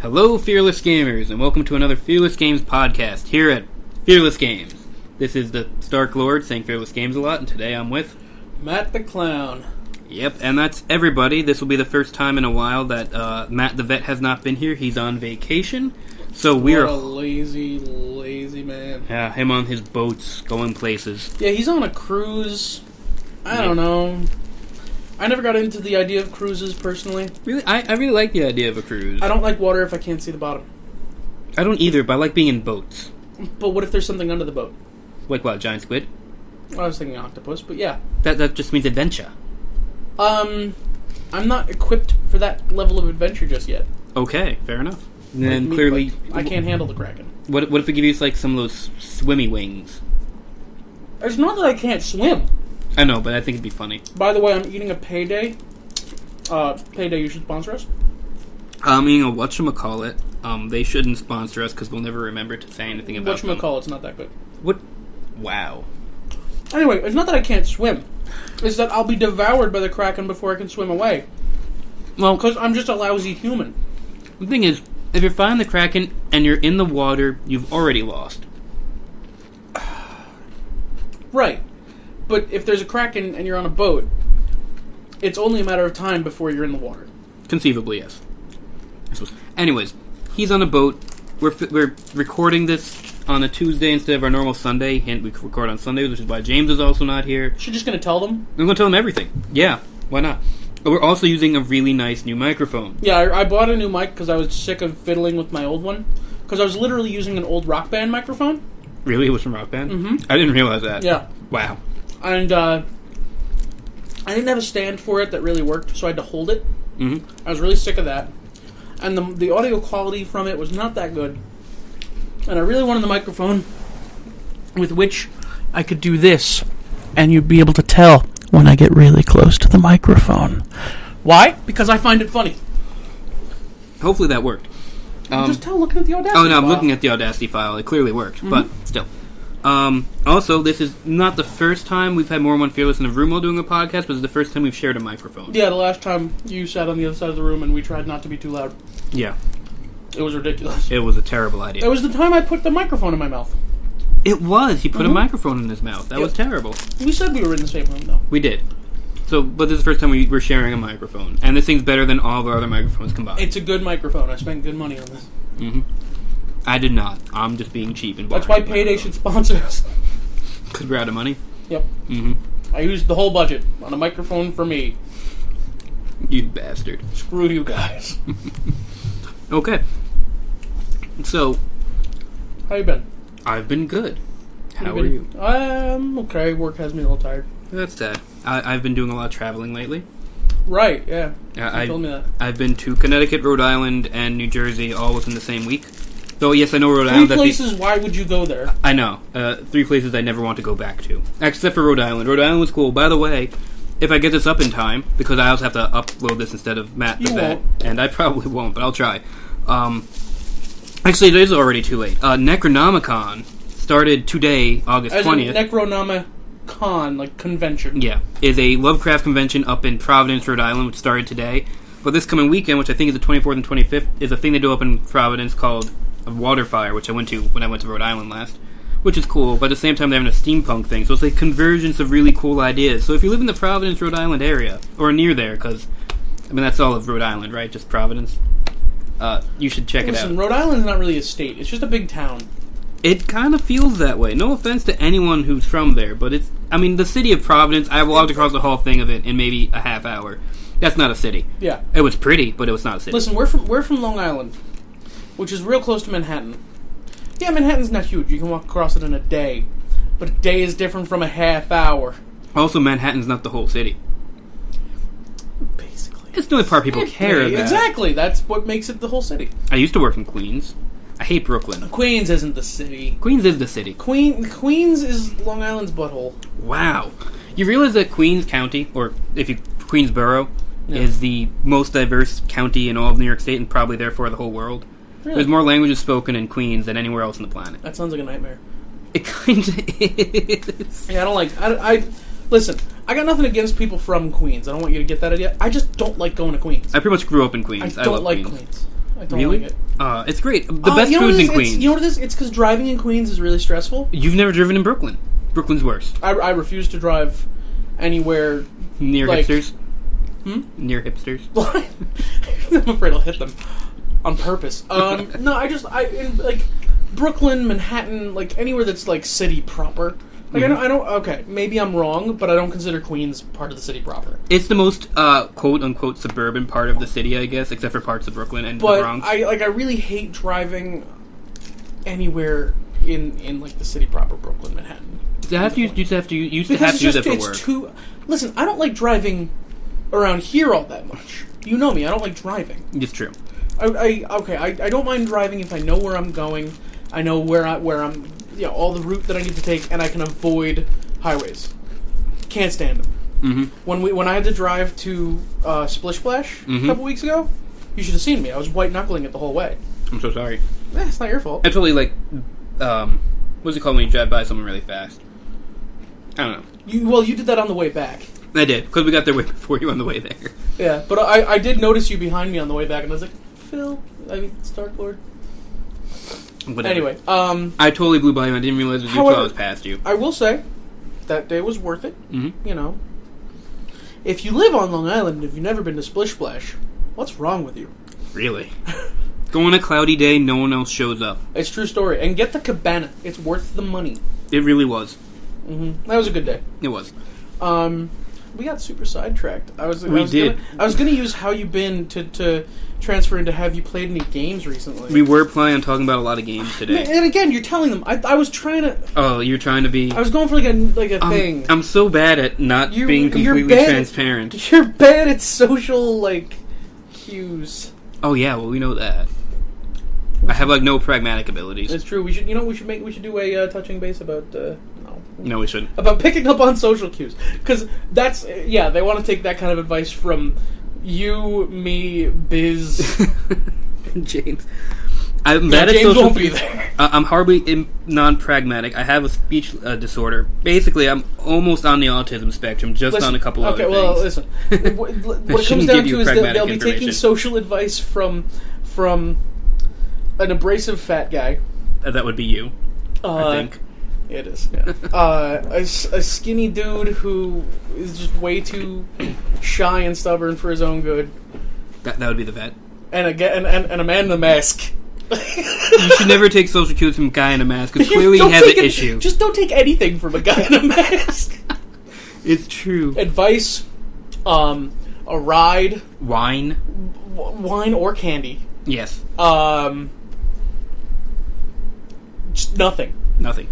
Hello, Fearless Gamers, and welcome to another Fearless Games podcast here at Fearless Games. This is the Stark Lord saying Fearless Games a lot, and today I'm with Matt the Clown. Yep, and that's everybody. This will be the first time in a while that Matt the Vet has not been here. He's on vacation, so we're What a lazy man. Yeah, him on his boats going places. Yeah, he's on a cruise. I don't know. I never got into the idea of cruises personally. Really, I really like the idea of a cruise. I don't like water if I can't see the bottom. I don't either, but I like being in boats. But what if there's something under the boat? Like what, giant squid? I was thinking octopus, but yeah. That just means adventure. I'm not equipped for that level of adventure just yet. Okay, fair enough. And then clearly, I can't handle the Kraken. What if we give you like some of those swimmy wings? It's not that I can't swim. I know, but I think it'd be funny. By the way, I'm eating a Payday. Payday, you should sponsor us. I'm eating a whatchamacallit. They shouldn't sponsor us because we'll never remember to say anything about them. Whatchamacallit's not that good. What? Wow. Anyway, it's not that I can't swim. It's that I'll be devoured by the Kraken before I can swim away. Well, Because I'm just a lousy human. the thing is, if you're fighting the Kraken and you're in the water, you've already lost. Right. But if there's a Kraken and you're on a boat, it's only a matter of time before you're in the water. Conceivably, yes. I suppose. Anyways, he's on a boat. We're recording this on a Tuesday instead of our normal Sunday. Hint, we record on Sundays, which is why James is also not here. Is she just going to tell them? We're going to tell him everything. Yeah, why not? But we're also using a really nice new microphone. Yeah, I bought a new mic because I was sick of fiddling with my old one. Because I was literally using an old Rock Band microphone. Really? It was from Rock Band? Mm-hmm. I didn't realize that. Yeah. Wow. And I didn't have a stand for it that really worked, so I had to hold it. Mm-hmm. I was really sick of that. And the audio quality from it was not that good. And I really wanted the microphone with which I could do this, and you'd be able to tell when I get really close to the microphone. Why? Because I find it funny. Hopefully that worked. You just tell looking at the Audacity Oh, no, I'm file. looking at the Audacity file. It clearly worked, but still. Also, this is not the first time we've had more than one Fearless in a room while doing a podcast, but it's the first time we've shared a microphone. Yeah, the last time you sat on the other side of the room and we tried not to be too loud. Yeah. It was ridiculous. It was a terrible idea. It was the time I put the microphone in my mouth. It was. He put a microphone in his mouth. That was terrible. We said we were in the same room, though. We did. So, but this is the first time we're sharing a microphone. And this thing's better than all of our other microphones combined. It's a good microphone. I spent good money on this. Mm-hmm. I did not. I'm just being cheap and That's why Payday should sponsor us. Because we're out of money? Yep. Mm-hmm. I used the whole budget on a microphone for me. You bastard. Screw you guys. Okay. So, How you been? I've been good. How are you? Okay. Work has me a little tired. That's sad. I've been doing a lot of traveling lately. Right, yeah. You told me that. I've been to Connecticut, Rhode Island, and New Jersey all within the same week. Though, yes, I know Rhode Island... Three places, why would you go there? I know. 3 places I never want to go back to. Except for Rhode Island. Rhode Island was cool. By the way, if I get this up in time, because I also have to upload this instead of Matt the Vet, and I probably won't, but I'll try. Actually, it is already too late. Necronomicon started today, August 20th. As in Necronomicon, like convention. Yeah. Is a Lovecraft convention up in Providence, Rhode Island, which started today. But this coming weekend, which I think is the 24th and 25th, is a thing they do up in Providence called a Waterfire, which I went to when I went to Rhode Island last. Which is cool, but at the same time they're having a steampunk thing, so it's a convergence of really cool ideas. So if you live in the Providence, Rhode Island area, or near there, because, I mean, that's all of Rhode Island, right? Just Providence. You should check it out. Listen, Rhode Island's not really a state. It's just a big town. It kind of feels that way. No offense to anyone who's from there, but it's... I mean, the city of Providence, I walked across the whole thing of it in maybe a half hour. That's not a city. Yeah. It was pretty, but it was not a city. Listen, we're from Long Island, which is real close to Manhattan. Yeah, Manhattan's not huge. You can walk across it in a day. But a day is different from a half hour. Also, Manhattan's not the whole city. Basically. It's the only part people care about. Exactly. That's what makes it the whole city. I used to work in Queens. I hate Brooklyn. Queens isn't the city. Queens is the city. Queens is Long Island's butthole. Wow. You realize that Queens County, or if you Queensboro, is the most diverse county in all of New York State and probably therefore the whole world? Really? There's more languages spoken in Queens than anywhere else on the planet. That sounds like a nightmare. It kind of is. Yeah, I don't like... I listen, I got nothing against people from Queens. I don't want you to get that idea. I just don't like going to Queens. I pretty much grew up in Queens. I don't love like Queens. I don't Really? like it. It's great. The best food's in Queens. You know what it is? It's because driving in Queens is really stressful. You've never driven in Brooklyn. Brooklyn's worse. I refuse to drive anywhere Near like, hipsters? Near hipsters? I'm afraid I'll hit them on purpose. No, in like Brooklyn, Manhattan, like anywhere that's like city proper. Like I don't. Okay, maybe I'm wrong, but I don't consider Queens part of the city proper. It's the most quote unquote suburban part of the city, I guess, except for parts of Brooklyn and the Bronx. I really hate driving anywhere in like the city proper, Brooklyn, Manhattan. You used to have to do that for work. Listen, I don't like driving around here all that much. You know me, I don't like driving. It's true. I don't mind driving if I know where I'm going. I know where I'm, all the route that I need to take, and I can avoid highways. Can't stand them. Mm-hmm. When I had to drive to Splish Splash a couple weeks ago, you should have seen me. I was white knuckling it the whole way. I'm so sorry. It's not your fault. It's really like, what's it called when you drive by someone really fast? I don't know. You did that on the way back. I did, because we got there way before you on the way there. Yeah, but I did notice you behind me on the way back, and I was like, Stark-Lord. Whatever. Anyway, I totally blew by you. I didn't realize it was you until I was past you. I will say, that day was worth it. Mm-hmm. You know, if you live on Long Island and if you've never been to Splish Splash, what's wrong with you? Really? Go on a cloudy day, no one else shows up. It's a true story. And get the cabana. It's worth the money. It really was. Mm-hmm. That was a good day. It was. We got super sidetracked. I was gonna use how you been to transfer into have you played any games recently. We were planning on talking about a lot of games today. And again, you're telling them. I was trying to. Oh, you're trying to be. I was going for like a thing. I'm so bad at not being completely transparent. You're bad at social cues. Oh yeah, well we know that. I have no pragmatic abilities. It's true. We should do a touching base about. No, we shouldn't. About picking up on social cues. Because that's... they want to take that kind of advice from you, me, Biz... James. I'm bad at James social won't be there. I'm horribly non-pragmatic. I have a speech disorder. Basically, I'm almost on the autism spectrum, on a couple other things. Okay, well, listen. What it comes down to is that they'll be taking social advice from an abrasive fat guy. That would be you, I think. It is, yeah. A skinny dude who is just way too shy and stubborn for his own good. That would be the vet. And a man in a mask. You should never take social cues from a guy in a mask, because clearly he has an issue. Just don't take anything from a guy in a mask. It's true. Advice, a ride. Wine or candy. Yes. Just nothing. Nothing.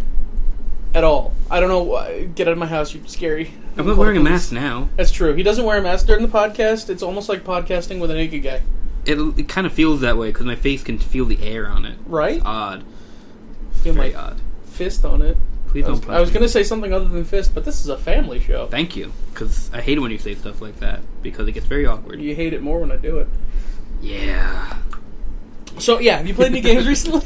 At all. I don't know. Get out of my house, you're scary. I'm not wearing a mask now. That's true. He doesn't wear a mask during the podcast. It's almost like podcasting with a naked guy. It kind of feels that way, because my face can feel the air on it. Right? It's odd. Feel very my odd. Fist on it. Please don't punch me. I was going to say something other than fist, but this is a family show. Thank you, because I hate it when you say stuff like that, because it gets very awkward. You hate it more when I do it. Yeah. So, yeah, have you played any games recently?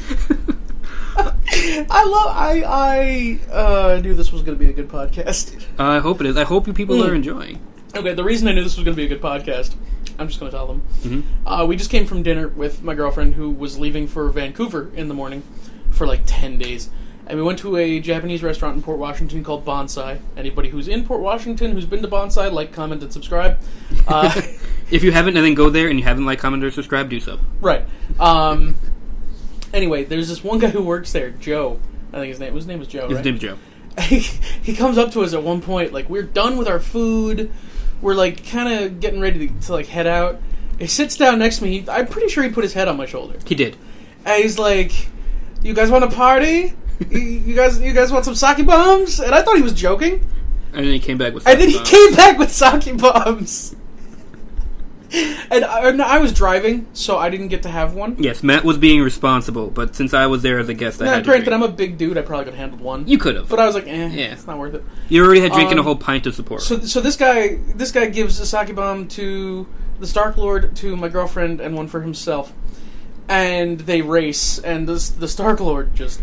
I knew this was going to be a good podcast. I hope it is. I hope you people are enjoying. Okay, the reason I knew this was going to be a good podcast, I'm just going to tell them. Mm-hmm. We just came from dinner with my girlfriend who was leaving for Vancouver in the morning for 10 days. And we went to a Japanese restaurant in Port Washington called Bonsai. Anybody who's in Port Washington who's been to Bonsai, like, comment, and subscribe. If you haven't, and then go there and you haven't liked, comment, or subscribed, do so. Right. Anyway, there's this one guy who works there, Joe. I think his name was Joe, right? His name's Joe. He comes up to us at one point, we're done with our food. We're, kind of getting ready to head out. He sits down next to me. I'm pretty sure he put his head on my shoulder. He did. And he's like, "You guys want to party? you guys want some sake bombs?" And I thought he was joking. And then he came back with sake bombs. Sake bombs. And I was driving, so I didn't get to have one. Yes, Matt was being responsible, but since I was there as a guest, I had to granted, drink. I'm a big dude. I probably could have handled one. You could have. But I was like, it's not worth it. You already had drinking a whole pint of support. So this guy gives a sake bomb to the Stark Lord, to my girlfriend, and one for himself. And they race, and the Stark Lord just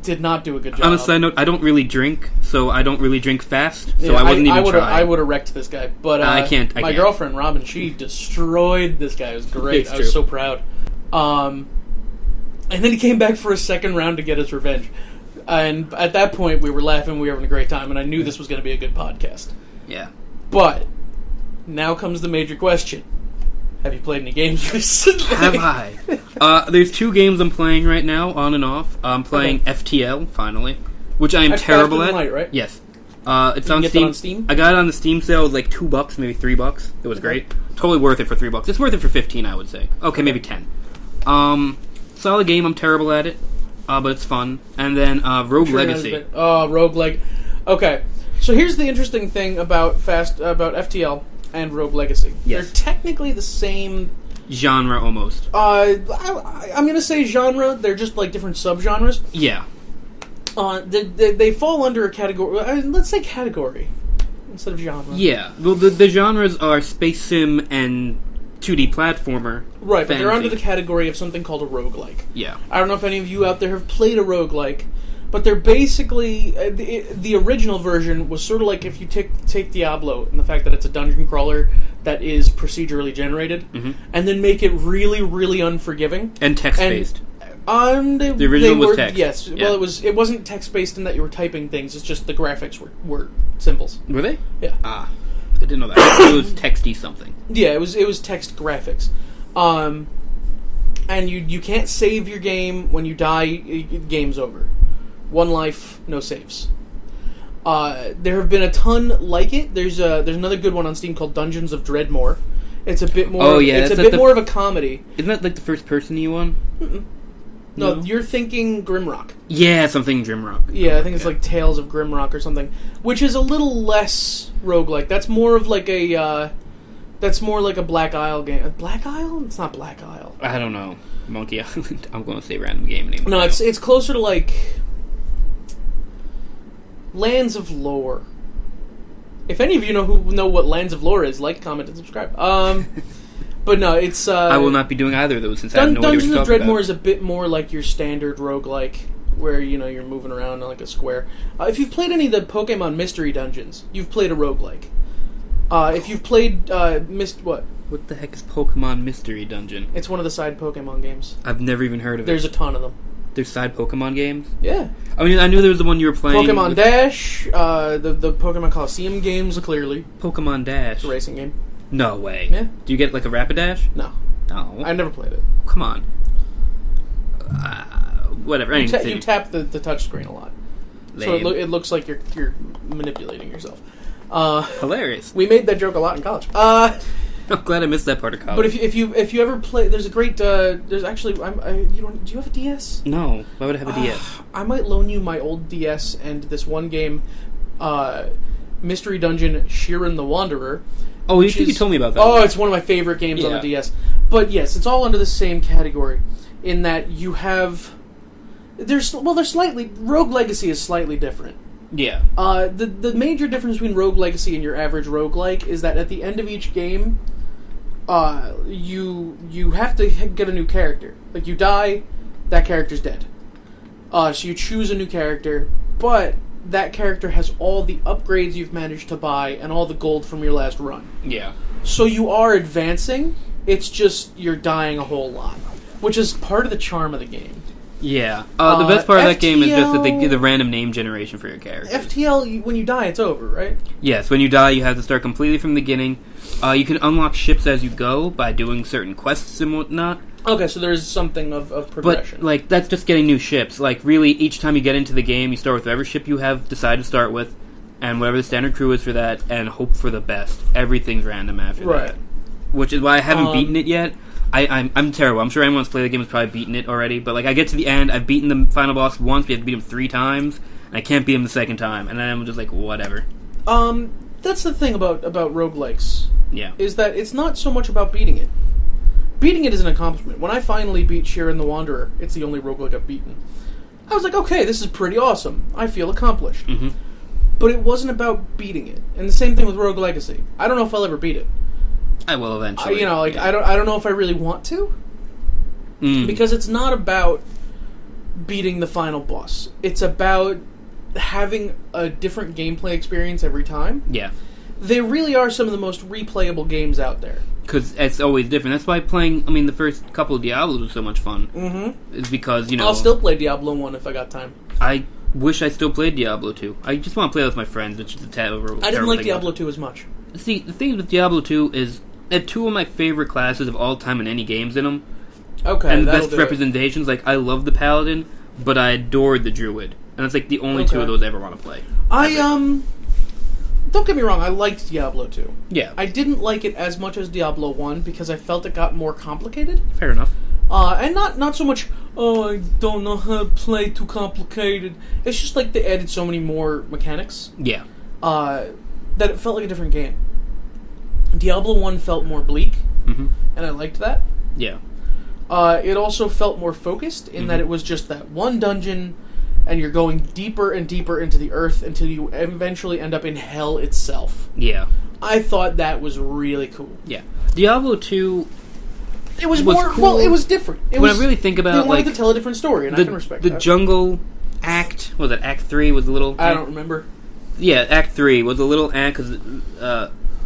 did not do a good job. On a side note, I don't really drink, so I don't really drink fast, so I wasn't even trying. I would have wrecked this guy, but I can't. My girlfriend, Robin, she destroyed this guy. It was great. I was so proud. And then he came back for a second round to get his revenge. And at that point, we were laughing, we were having a great time, and I knew this was going to be a good podcast. Yeah. But, now comes the major question. Have you played any games recently? Have I? There's 2 games I'm playing right now, on and off. I'm playing FTL, finally, which I am That's terrible Faster at. Than Light, right? Yes. It's You on get Steam. that on Steam? I got it on the Steam sale. It was like $2, maybe $3. It was great. Totally worth it for $3. It's worth it for 15, I would say. Okay, maybe 10. Solid game. I'm terrible at it, but it's fun. And then Rogue Legacy. Rogue Leg. Okay, so here's the interesting thing about FTL and Rogue Legacy. Yes. They're technically the same Genre almost. I'm gonna say genre. They're just like different subgenres. Yeah. They fall under a category. Let's say category instead of genre. Yeah. Well, the genres are space sim and 2D platformer. Right, but they're fantasy. under the category of something called a roguelike. Yeah. I don't know if any of you out there have played a roguelike, but they're basically the original version was sort of like if you take Diablo and the fact that it's a dungeon crawler that is procedurally generated, and then make it really, really unforgiving And text-based. The original was text. Yes. Yeah. Well, it wasn't text based in that you were typing things. It's just the graphics were symbols. Were they? Yeah. Ah. I didn't know that. It was texty something. Yeah, it was text graphics. And you can't save your game. When you die, game's over. One life, no saves. There have been a ton like it. There's another good one on Steam called Dungeons of Dreadmore. It's a bit more. Oh, yeah, it's a that's bit more of a comedy. Isn't that like the first person you won? No, you're thinking Grimrock. Yeah, something Grimrock. Yeah, I think it's like Tales of Grimrock or something, which is a little less roguelike. That's more of like a Black Isle game. Black Isle? It's not Black Isle. I don't know. Monkey Island. I'm going to say random game name. No, it's closer to like Lands of Lore. If any of you know what Lands of Lore is, like, comment, and subscribe. But no, it's I will not be doing either of those since I have no idea what Dungeons you're of talking Dreadmore about. is a bit more like your standard roguelike, where you're moving around like a square. If you've played any of the Pokemon Mystery Dungeons, you've played a roguelike. If you've played what? What the heck is Pokemon Mystery Dungeon? It's one of the side Pokemon games. I've never even heard of There's a ton of them. There's side Pokemon games? Yeah. I mean, I knew there was the one you were playing. Pokemon Dash, the Pokemon Coliseum games, clearly. Pokemon Dash. It's a racing game. No way. Yeah. Do you get like a Rapidash? No. No. I never played it. Come on. Whatever. You tap the touch screen a lot. Lame. So it looks like you're manipulating yourself. Hilarious. We made that joke a lot in college. I'm glad I missed that part of college. But if you ever play, there's a great there's actually do you have a DS? No. Why would I have a DS? I might loan you my old DS and this one game, Mystery Dungeon Sheeran the Wanderer. Oh, you told me about that. Oh, it's one of my favorite games on the DS. But yes, it's all under the same category in that you have they're slightly Rogue Legacy is slightly different. Yeah. The major difference between Rogue Legacy and your average roguelike is that at the end of each game, you have to get a new character. Like, you die, that character's dead. So you choose a new character, but that character has all the upgrades you've managed to buy and all the gold from your last run. Yeah. So you are advancing, it's just you're dying a whole lot, which is part of the charm of the game. Yeah. The best part of that game is just that they FTL give the random name generation for your characters. FTL, when you die, it's over, right? Yes, when you die, you have to start completely from the beginning. You can unlock ships as you go by doing certain quests and whatnot. Okay, so there's something of progression. But, that's just getting new ships. Really, each time you get into the game, you start with whatever ship you have decided to start with, and whatever the standard crew is for that, and hope for the best. Everything's random after that. Which is why I haven't beaten it yet. I'm terrible. I'm sure anyone who's played the game has probably beaten it already. But I get to the end, I've beaten the final boss once. We have to beat him 3 times, and I can't beat him the second time. And then I'm just like, whatever. That's the thing about roguelikes. Yeah. Is that it's not so much about beating it. Beating it is an accomplishment. When I finally beat Sheeran the Wanderer, it's the only roguelike I've beaten. I was like, okay, this is pretty awesome. I feel accomplished. Mm-hmm. But it wasn't about beating it. And the same thing with Rogue Legacy. I don't know if I'll ever beat it. I will eventually. I don't know if I really want to. Because it's not about beating the final boss. It's about having a different gameplay experience every time. Yeah. They really are some of the most replayable games out there. because it's always different. That's why playing, the first couple of Diablos was so much fun. Mm-hmm. It's because, I'll still play Diablo 1 if I got time. I wish I still played Diablo 2. I just want to play with my friends, which is a terrible I didn't like Diablo 2 as much. See, the thing with Diablo 2 is that two of my favorite classes of all time in any games in them. Okay, and the best representations, like, I love the Paladin, but I adored the Druid. And it's, like, the only two of those I ever want to play. Don't get me wrong, I liked Diablo 2. Yeah. I didn't like it as much as Diablo 1 because I felt it got more complicated. Fair enough. And not so much, I don't know how to play, too complicated. It's just like they added so many more mechanics. Yeah. That it felt like a different game. Diablo 1 felt more bleak, and I liked that. Yeah. It also felt more focused in that it was just that one dungeon, and you're going deeper and deeper into the earth until you eventually end up in hell itself. Yeah. I thought that was really cool. Yeah. Diablo 2... It was more cool. Well, it was different. I really think about, they wanted to tell a different story, and I can respect that. The jungle act, was it Act 3 was a little... I don't remember. Yeah, Act 3 was a little act, because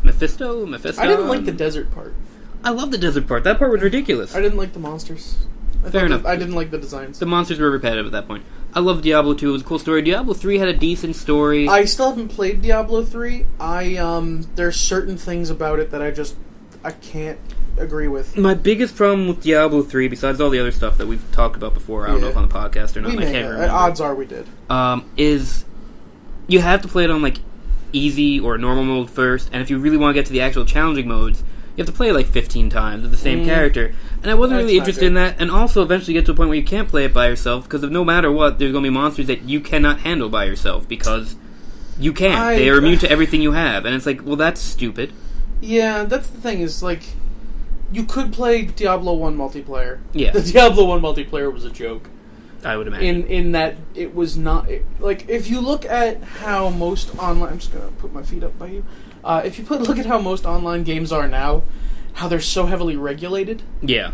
Mephisto? I didn't like the desert part. I love the desert part. That part was ridiculous. I didn't like the monsters. Fair enough. I didn't like the designs. The monsters were repetitive at that point. I love Diablo 2. It was a cool story. Diablo 3 had a decent story. I still haven't played Diablo 3. There's certain things about it that I can't agree with. My biggest problem with Diablo 3, besides all the other stuff that we've talked about before, I don't know if on the podcast or not, I can't remember. Odds are we did. Is you have to play it on, like, easy or normal mode first, and if you really want to get to the actual challenging modes, you have to play it like 15 times with the same character. And I wasn't really interested in that, and also eventually get to a point where you can't play it by yourself, because no matter what, there's going to be monsters that you cannot handle by yourself, because you can't. They are immune to everything you have, and it's like, well, that's stupid. Yeah, that's the thing, is, like, you could play Diablo 1 multiplayer. Yeah. The Diablo 1 multiplayer was a joke. I would imagine. In that it was not... like, if you look at how most online... I'm just going to put my feet up by you. If you look at how most online games are now, how they're so heavily regulated. Yeah.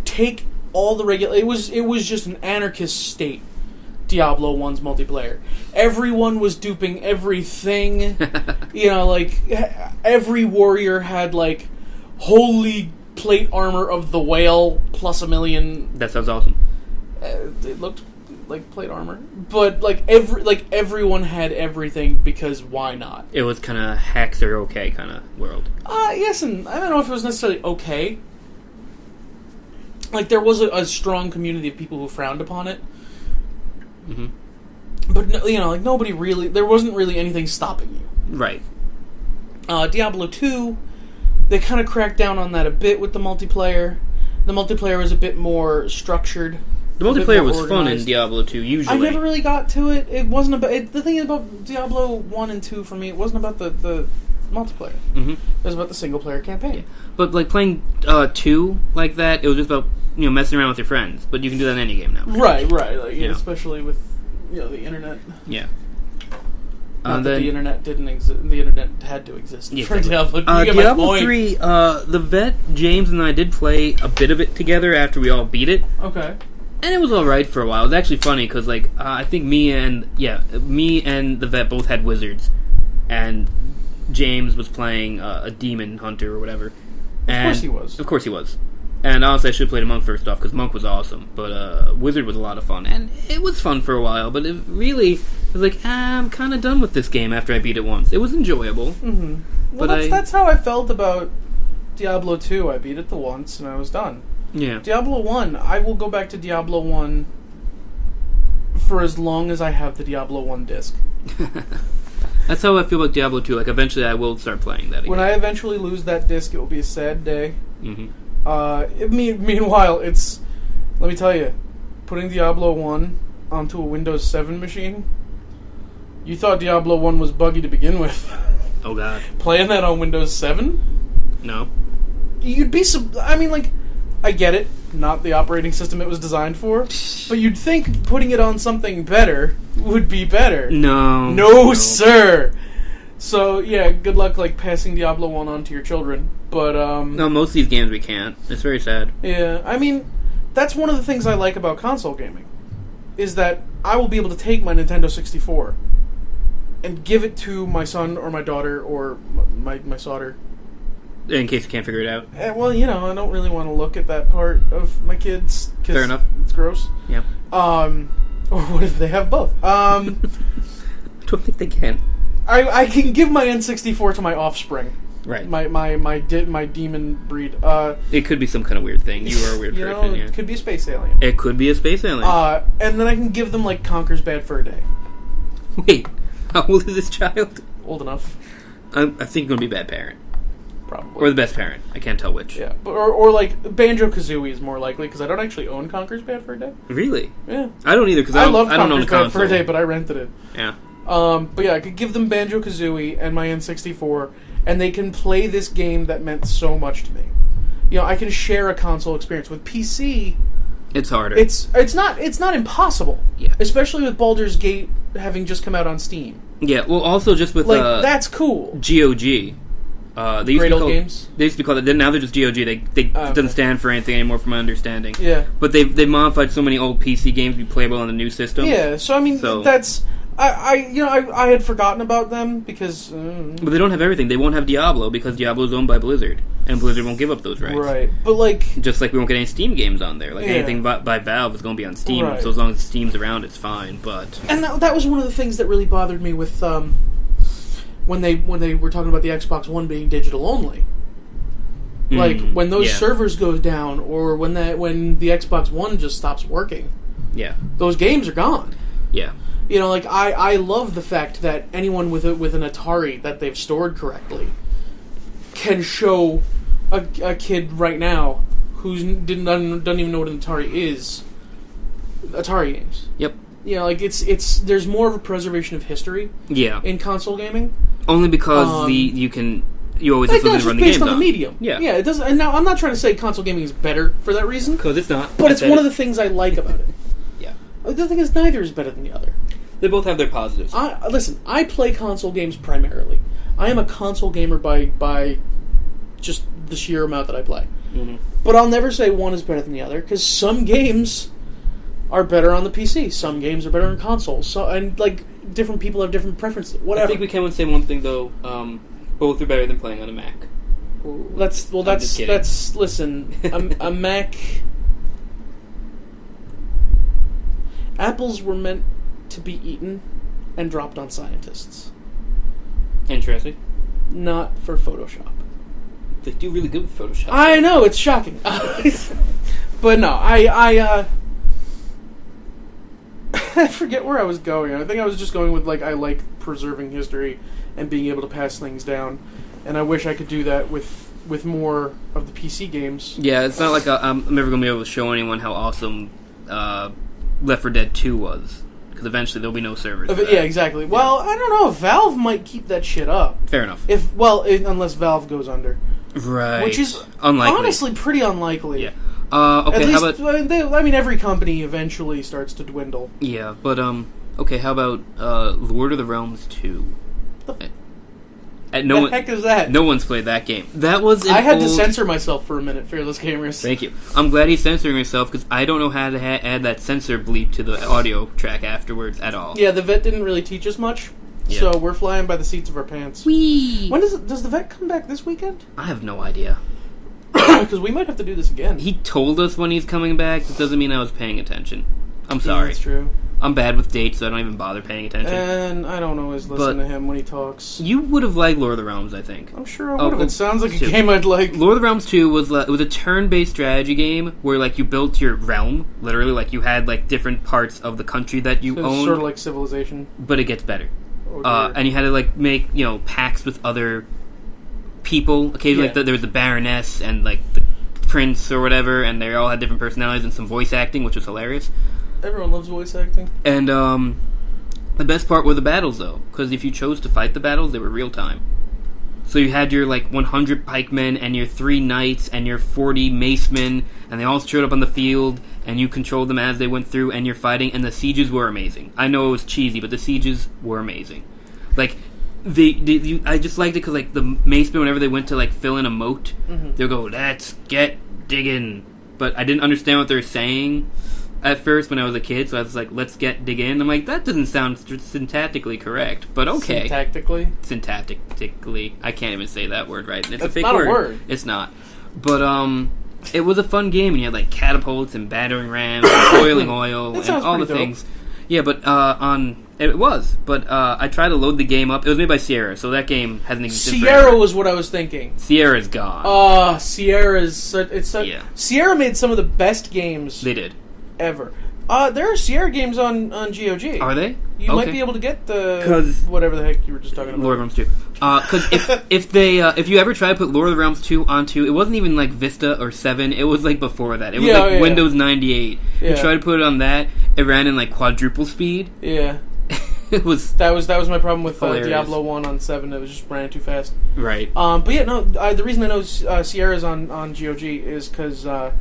Take all the it was just an anarchist state. Diablo 1's multiplayer. Everyone was duping everything. Like every warrior had like holy plate armor of the whale plus 1,000,000. That sounds awesome. It looked like plate armor, but everyone had everything because why not? It was kind of hacks are okay kind of world. Yes, and I don't know if it was necessarily okay. Like there was a strong community of people who frowned upon it. But like nobody really. There wasn't really anything stopping you. Right. Diablo 2, they kind of cracked down on that a bit with the multiplayer. The multiplayer was a bit more structured. The multiplayer was fun in Diablo 2, usually. I never really got to it. It wasn't about... the thing about Diablo 1 and 2 for me, it wasn't about the multiplayer. It was about the single-player campaign. Yeah. But, like, playing 2 like that, it was just about, messing around with your friends. But you can do that in any game now. Right. Like, especially with, the internet. Yeah. Not that the internet didn't exist. The internet had to exist for Diablo 2. Diablo 3, the vet, James, and I did play a bit of it together after we all beat it. Okay. And it was alright for a while. It was actually funny, because, like, I think me and the vet both had wizards. And James was playing a demon hunter or whatever. Of course he was. Of course he was. And honestly, I should have played a monk first off, because monk was awesome. But wizard was a lot of fun. And it was fun for a while, but it really was like, I'm kind of done with this game after I beat it once. It was enjoyable. Well, but that's how I felt about Diablo 2. I beat it once, and I was done. Yeah. Diablo 1, I will go back to Diablo 1 for as long as I have the Diablo 1 disc. That's how I feel about Diablo 2. Like, eventually I will start playing that again. When I eventually lose that disc, it will be a sad day. Meanwhile, it's... let me tell you, putting Diablo 1 onto a Windows 7 machine, you thought Diablo 1 was buggy to begin with. Oh, God. Playing that on Windows 7? No. You'd be... I get it, not the operating system it was designed for, but you'd think putting it on something better would be better. No, sir! So, yeah, good luck, passing Diablo 1 on to your children, but, No, most of these games we can't. It's very sad. Yeah, that's one of the things I like about console gaming, is that I will be able to take my Nintendo 64 and give it to my son or my daughter or my daughter, In case you can't figure it out. Well, I don't really want to look at that part of my kids. 'Cause fair enough. It's gross. Yeah. Or what if they have both? I don't think they can. I can give my N64 to my offspring. Right. My demon breed. It could be some kind of weird thing. You are a weird person. Yeah. It could be a space alien. It could be a space alien. And then I can give them like Conker's Bad Fur Day. Wait, how old is this child? Old enough. I think you're gonna be a bad parent. Probably. Or the best parent. I can't tell which. Yeah, or like Banjo-Kazooie is more likely because I don't actually own Conker's Bad Fur Day. Really? Yeah. I don't either because I love don't own the Conker's Bad console. Fur Day, but I rented it. Yeah. But yeah, I could give them Banjo-Kazooie and my N64, and they can play this game that meant so much to me. I can share a console experience. With PC, it's harder. It's not impossible. Yeah. Especially with Baldur's Gate having just come out on Steam. Yeah. Well, also just with that's cool. GOG. They used Great to Old call, Games. They used to be called it. Now they're just GOG. They doesn't stand for anything anymore, from my understanding. Yeah. But they modified so many old PC games to be playable on the new system. Yeah. So I mean, that's. I had forgotten about them because... But they don't have everything. They won't have Diablo because Diablo is owned by Blizzard. And Blizzard won't give up those rights. Right. But just like we won't get any Steam games on there. Anything by Valve is going to be on Steam. Right. So as long as Steam's around, it's fine. But... And that was one of the things that really bothered me with... when they were talking about the Xbox One being digital only. When those servers go down, or when the Xbox One just stops working. Yeah. Those games are gone. Yeah. I love the fact that anyone with an Atari that they've stored correctly can show a kid right now who doesn't even know what an Atari is Atari games. Yep. It's there's more of a preservation of history. Yeah. In console gaming. Only because you always have something to run the games based on the medium. Yeah. Yeah. It doesn't. And now I'm not trying to say console gaming is better for that reason. Because it's not. But it's one of the things I like about it. Yeah. The thing is, neither is better than the other. They both have their positives. Listen, I play console games primarily. I am a console gamer by just the sheer amount that I play. Mm-hmm. But I'll never say one is better than the other, because some games are better on the PC, some games are better on consoles, different people have different preferences, whatever. I think we can say one thing, though, both are better than playing on a Mac. Listen, a Mac... Apples were meant to be eaten and dropped on scientists. Interesting. Not for Photoshop. They do really good with Photoshop. I know, it's shocking. But no, I forget where I was going. I think I was just going with, I like preserving history and being able to pass things down. And I wish I could do that with more of the PC games. Yeah, it's not like I'm never going to be able to show anyone how awesome Left 4 Dead 2 was. Because eventually there'll be no servers. Yeah, exactly. Yeah. Well, I don't know. Valve might keep that shit up. Fair enough. Unless Valve goes under. Right. Which is unlikely. Honestly pretty unlikely. Yeah. Okay, at least, how about... every company eventually starts to dwindle. Yeah, but, okay, how about Lord of the Realms 2? The heck is that? No one's played that game. That was I had to censor myself for a minute, Fearless Gamers. Thank you. I'm glad he's censoring himself, because I don't know how to add that censor bleep to the audio track afterwards at all. Yeah, the vet didn't really teach us much, so we're flying by the seats of our pants. Whee! When does the vet come back this weekend? I have no idea. Because we might have to do this again. He told us when he's coming back. That doesn't mean I was paying attention. I'm sorry. Yeah, that's true. I'm bad with dates, so I don't even bother paying attention. And I don't always listen to him when he talks. You would have liked Lord of the Realms, I think. I'm sure I would have. It sounds like a game I'd like. Lord of the Realms 2 was a turn-based strategy game where you built your realm, literally, you had different parts of the country that you owned. Sort of like Civilization. But it gets better. Oh, and you had to make pacts with other people. Occasionally, there was the Baroness and the Prince or whatever, and they all had different personalities and some voice acting, which was hilarious. Everyone loves voice acting. And the best part were the battles, though, because if you chose to fight the battles, they were real time. So you had your 100 pikemen and your 3 knights and your 40 macemen, and they all showed up on the field, and you controlled them as they went through, and you're fighting, and the sieges were amazing. I know it was cheesy, but the sieges were amazing. I just liked it because the macemen, whenever they went to fill in a moat, they'll go, "Let's get digging," but I didn't understand what they were saying. at first when I was a kid, so I was like, let's dig in. I'm like, that doesn't sound syntactically correct, but okay. Syntactically? I can't even say that word right. It's a fake word. Not a word. It's not. But, it was a fun game, and you had, like, catapults and battering rams and boiling oil and all the things. Yeah, but, It was, but I tried to load the game up. It was made by Sierra, so that game hasn't existed Sierra forever. was what I was thinking. Sierra's gone. Sierra's... Yeah. Sierra made some of the best games... They did. Ever. There are Sierra games on GOG. Are they? You might be able to get the... whatever the heck you were just talking about. Lord of the Realms 2. Because if you ever try to put Lord of the Realms 2 onto... It wasn't even like Vista or 7. It was like before that. It was Windows 98. Yeah. You try to put it on that, it ran in like quadruple speed. Yeah. It was... That was my problem with Diablo 1 on 7. It was just ran too fast. Right. But yeah, no. The reason I know Sierra's on GOG is because I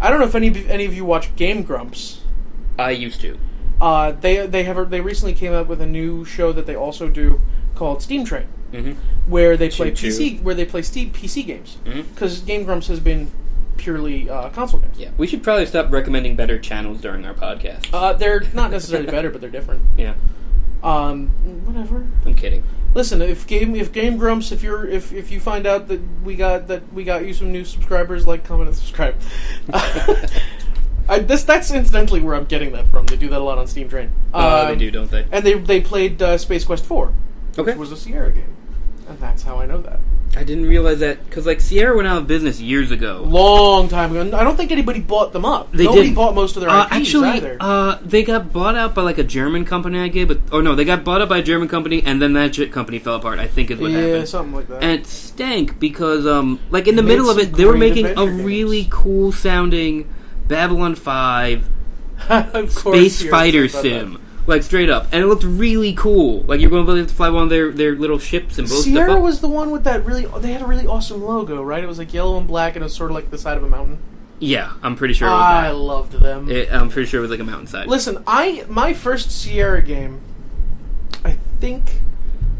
don't know if any of you watch Game Grumps. I used to. They recently came up with a new show that they also do called Steam Train, where they play PC games. Because Game Grumps has been purely console games. Yeah, we should probably stop recommending better channels during our podcast. They're not necessarily better, but they're different. Yeah. Whatever. I'm kidding. Listen, if Game Grumps, if you find out that we got you some new subscribers, like, comment, and subscribe. That's incidentally where I'm getting that from. They do that a lot on Steam Train. They do, don't they? And they played Space Quest 4, which was a Sierra game, and that's how I know that. I didn't realize that because Sierra went out of business years ago, long time ago. I don't think anybody bought them up. Nobody bought most of their IPs either. They got bought out by like a German company, I guess. They got bought up by a German company, and then that company fell apart. I think is what happened. Yeah, something like that. And it stank because, like in the middle of it, they were making a really cool sounding Babylon 5 space fighter sim. Like, straight up. And it looked really cool. Like, you're going to be able to fly one of their little ships and blow stuff up. Sierra was the one with that really... They had a really awesome logo, right? It was, like, yellow and black, and it was sort of like the side of a mountain. Yeah, I'm pretty sure it was that. I loved them. I'm pretty sure it was, like, a mountainside. Listen, my first Sierra game, I think,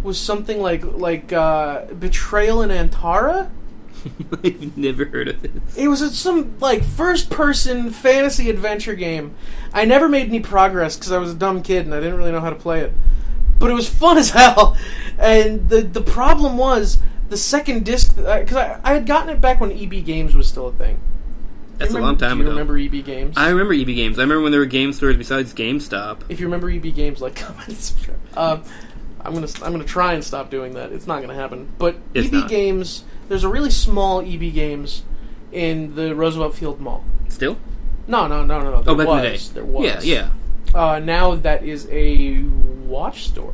was something like Betrayal in Antara? I've never heard of this. It was some first-person fantasy adventure game. I never made any progress because I was a dumb kid and I didn't really know how to play it. But it was fun as hell. And the problem was the second disc, because I had gotten it back when EB Games was still a thing. That's a long time ago. Do you remember EB Games? I remember EB Games. I remember when there were game stores besides GameStop. If you remember EB Games, comment and subscribe. I'm gonna try and stop doing that. It's not gonna happen. But EB Games, there's a really small EB Games in the Roosevelt Field Mall. Still? No. Back in the day. There was. Yeah. Now that is a watch store.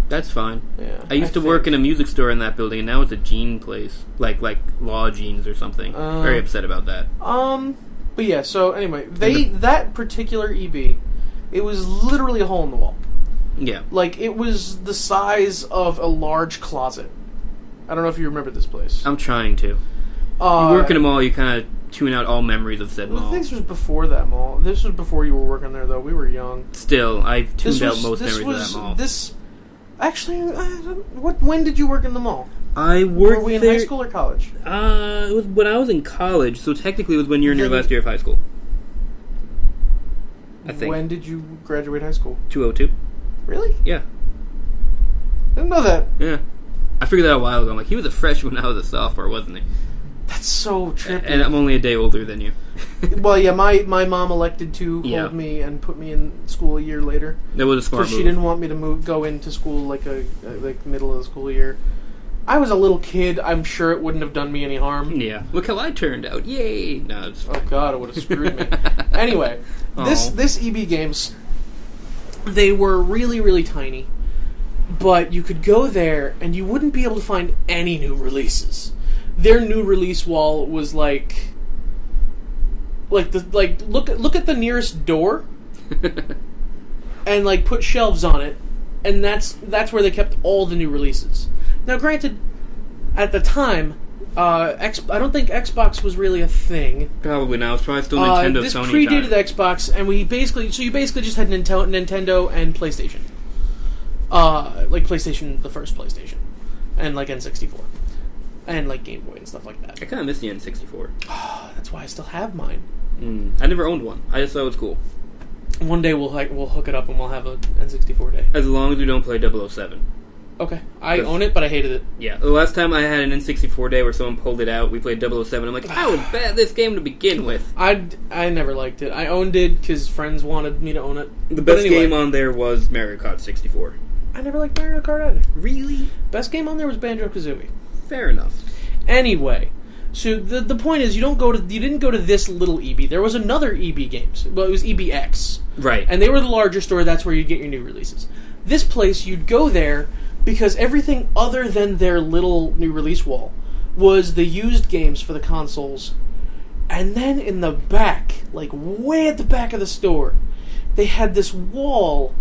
That's fine. Yeah. I used to work in a music store in that building, and now it's a jean place, like Law Jeans or something. Very upset about that. But yeah. So anyway, that particular EB, it was literally a hole in the wall. Yeah. Like, it was the size of a large closet. I don't know if you remember this place. I'm trying to. You work in a mall, you kind of tune out all memories of said mall. This was before that mall. This was before you were working there, though. We were young. Still, I've tuned out most memories of that mall. When did you work in the mall? I worked Were we in there, high school or college? It was when I was in college, so technically it was when you were in your last year of high school. I think. When did you graduate high school? 2002. Really? Yeah. Didn't know that. Yeah. I figured that out a while ago. I'm like, he was a freshman when I was a sophomore, wasn't he? That's so trippy. And I'm only a day older than you. Well, yeah, my mom elected to hold me and put me in school a year later. That was a smart move. Because she didn't want me to go into school like middle of the school year. I was a little kid. I'm sure it wouldn't have done me any harm. Yeah. Look how I turned out. Yay! No, it's fine. Oh, God, it would have screwed me. Anyway, this EB Games, they were really, really tiny. But you could go there, and you wouldn't be able to find any new releases. Their new release wall was look at the nearest door, and put shelves on it, and that's where they kept all the new releases. Now, granted, at the time, I don't think Xbox was really a thing. Probably not. It's probably still Nintendo, this Sony predated time. Xbox, and you basically just had Nintendo and PlayStation. PlayStation, the first PlayStation, and N64. and like Game Boy and stuff like that. I kind of miss the N64. That's why I still have mine. I never owned one. I just thought it was cool. One day we'll hook it up and we'll have a N64 day. As long as we don't play 007. Okay. I own it, but I hated it. Yeah. The last time I had an N64 day where someone pulled it out, we played 007. I'm like, I was bad at this game to begin with. I never liked it. I owned it because friends wanted me to own it. The best game on there was Mario Kart 64. I never liked Mario Kart either. Really? Best game on there was Banjo-Kazooie. Fair enough. Anyway, so the point is you didn't go to this little EB. There was another EB Games. Well, it was EBX. Right. And they were the larger store. That's where you'd get your new releases. This place, you'd go there because everything other than their little new release wall was the used games for the consoles. And then in the back, like way at the back of the store, they had this wall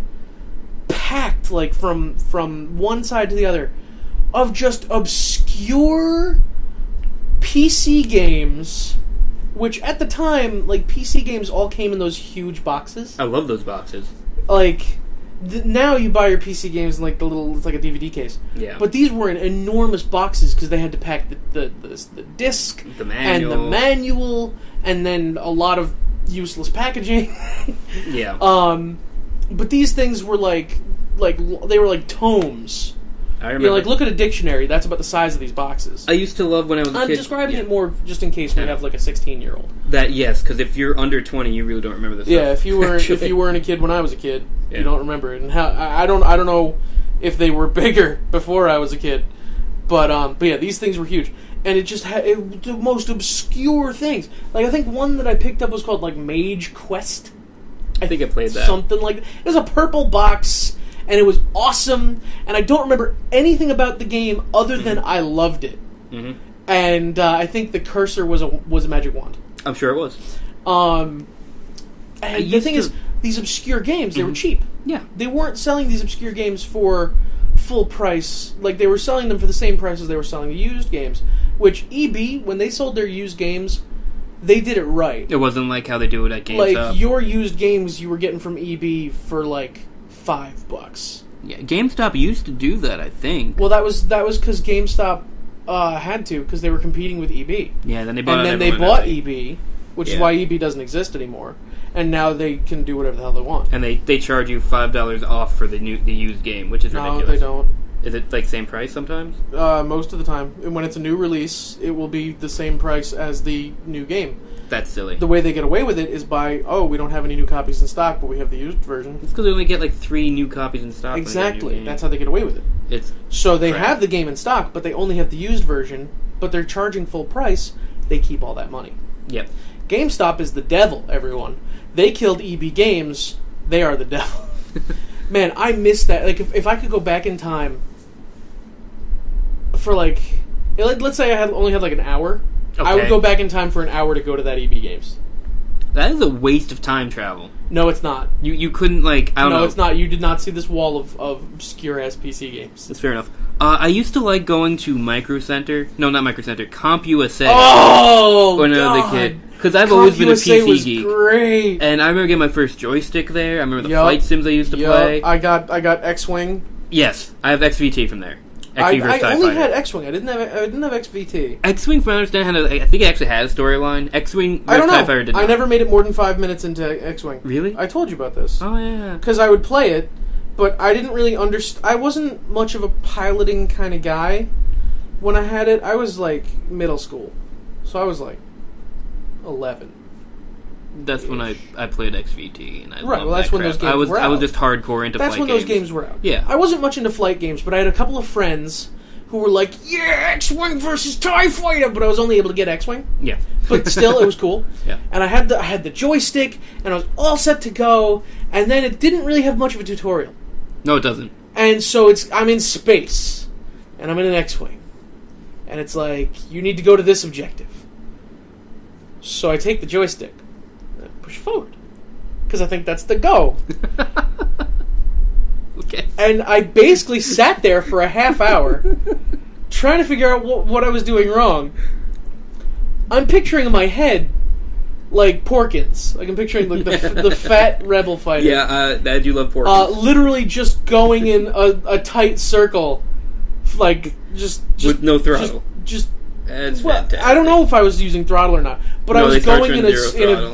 packed like from one side to the other of just obscure PC games, which at the time, like, PC games all came in those huge boxes. I love those boxes. Like, now you buy your PC games in, like, it's like a DVD case. Yeah. But these were in enormous boxes because they had to pack the disc, the manual. and the manual, and then a lot of useless packaging. Yeah. But these things were like they were like tomes. I remember. Like, look at a dictionary. That's about the size of these boxes. I used to love when I was a kid. I'm describing it more just in case we have like a 16-year-old. That yes, because if you're under 20, you really don't remember this. Yeah, stuff. if you weren't a kid when I was a kid, you don't remember it. And how I don't know if they were bigger before I was a kid, but yeah, these things were huge, and it just had the most obscure things. Like I think one that I picked up was called like Mage Quest. I think I played that. Something like that. It was a purple box. And it was awesome, and I don't remember anything about the game other than I loved it. Mm-hmm. And I think the cursor was a magic wand. I'm sure it was. And the thing is, these obscure games, they were cheap. Yeah. They weren't selling these obscure games for full price. Like, they were selling them for the same price as they were selling the used games. Which, EB, when they sold their used games, they did it right. It wasn't like how they do it at GameStop. Like, your used games you were getting from EB for, like, $5. Yeah, GameStop used to do that, I think. Well, that was because GameStop had to, because they were competing with EB. Yeah, then they bought EB, which is why EB doesn't exist anymore. And now they can do whatever the hell they want. And they charge you $5 off for the used game, which is ridiculous. No, they don't. Is it like same price sometimes? Most of the time. And when it's a new release, it will be the same price as the new game. That's silly. The way they get away with it is by, we don't have any new copies in stock, but we have the used version. It's because they only get like 3 new copies in stock. Exactly. That's how they get away with it. So they have the game in stock, but they only have the used version, but they're charging full price. They keep all that money. Yep. GameStop is the devil, everyone. They killed EB Games. They are the devil. Man, I miss that. Like, if I could go back in time for, like, let's say I only had, like, an hour. Okay. I would go back in time for an hour to go to that EB Games. That is a waste of time travel. No, it's not. You couldn't, like, I don't know. No, it's not. You did not see this wall of obscure-ass PC games. That's fair enough. I used to like going to Micro Center. No, not Micro Center. CompUSA. Oh, when I was a kid. Because I've always been a PC was geek. Great. And I remember getting my first joystick there. I remember the flight sims I used to play. I got X-Wing. Yes, I have XVT from there. I only had X-Wing. I didn't have XVT. X-Wing, from what I understand, I think it actually had a storyline. X-Wing, I don't know. TIE Fighter did not. I never made it more than 5 minutes into X-Wing. Really? I told you about this. Oh yeah. Because I would play it, but I didn't really understand. I wasn't much of a piloting kind of guy when I had it. I was like middle school, so I was like 11. That's when I played XVT, and I right. Well, that's when those games were out. I was just hardcore into. That's flight when games. those games were out. Yeah. I wasn't much into flight games, but I had a couple of friends who were like, "Yeah, X-Wing versus TIE Fighter," but I was only able to get X-Wing. Yeah. But still, it was cool. Yeah. And I had the joystick, and I was all set to go, and then it didn't really have much of a tutorial. No, it doesn't. And so I'm in space, and I'm in an X-Wing, and it's like, you need to go to this objective. So I take the joystick, and I push forward, because I think that's the go. Okay. And I basically sat there for a half hour, trying to figure out what I was doing wrong. I'm picturing in my head, like, Porkins. Like, I'm picturing like the fat rebel fighter. Yeah, Dad, you love Porkins. Literally just going in a tight circle, like, just with no throttle. Just That's Well, fantastic. I don't know if I was using throttle or not, but I No, they was start going turning zero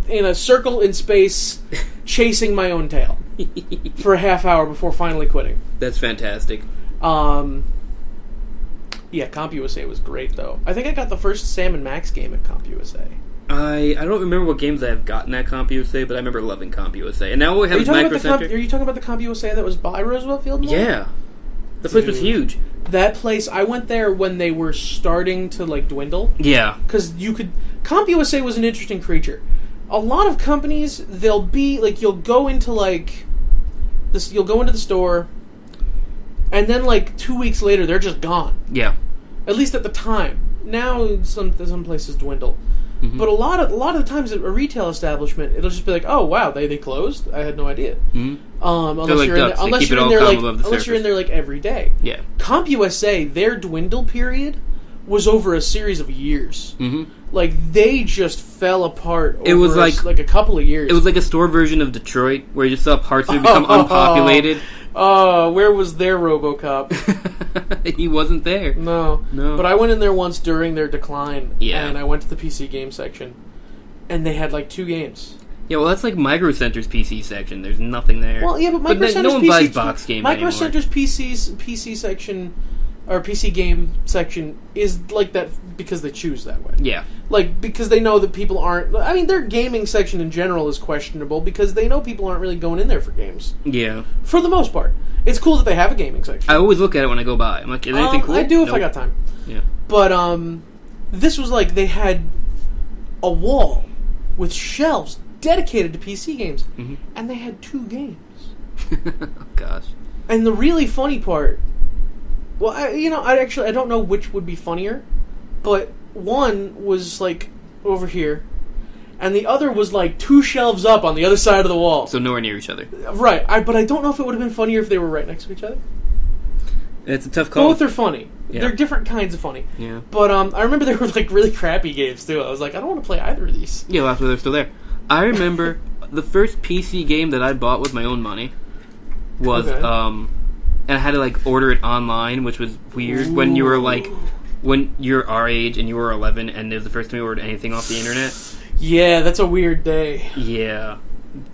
in a circle in space, chasing my own tail for a half hour before finally quitting. That's fantastic. Yeah, CompUSA was great though. I think I got the first Sam and Max game at CompUSA. I don't remember what games I have gotten at CompUSA, but I remember loving CompUSA. And now what we have is Micro Center. Are you talking about the CompUSA that was by Roosevelt Field Mall? Yeah. The place was huge. That place, I went there when they were starting to like dwindle. Yeah. Because CompUSA was an interesting creature. A lot of companies, they'll be like, you'll go into the store, and then like 2 weeks later, they're just gone. Yeah. At least at the time. Now some places dwindle. Mm-hmm. But a lot of the times at a retail establishment, it'll just be like, oh wow, they closed. I had no idea. Mm-hmm. Unless you're in there like every day. Yeah. CompUSA, their dwindle period was over a series of years. Mm-hmm. Like they just fell apart. Over it was like a couple of years. It was like a store version of Detroit, where you just saw parts of it become unpopulated. Oh, where was their RoboCop? He wasn't there. No. But I went in there once during their decline, and I went to the PC game section, and they had like 2 games. Yeah, well, that's like Micro Center's PC section. There's nothing there. Well, yeah, but Micro Center's no one buys box games Micro anymore. Center's PC section, or PC game section, is like that because they choose that way. Yeah. Like, because they know that people aren't... I mean, their gaming section in general is questionable because they know people aren't really going in there for games. Yeah. For the most part. It's cool that they have a gaming section. I always look at it when I go by. I'm like, is anything cool? I do if I got time. Yeah. But, this was like, they had a wall with shelves dedicated to PC games. Mm-hmm. And they had 2 games. Oh, gosh. And the really funny part... Well, I don't know which would be funnier, but one was, like, over here, and the other was, like, 2 shelves up on the other side of the wall. So nowhere near each other. Right. But I don't know if it would have been funnier if they were right next to each other. It's a tough call. Both are funny. Yeah. They're different kinds of funny. Yeah. But I remember they were, like, really crappy games, too. I was like, I don't want to play either of these. Yeah, well, that's why they're still there. I remember the first PC game that I bought with my own money was, and I had to, like, order it online, which was weird. Ooh. When you were, like, when you're our age and you were 11 and it was the first time you ordered anything off the internet. Yeah, that's a weird day. Yeah.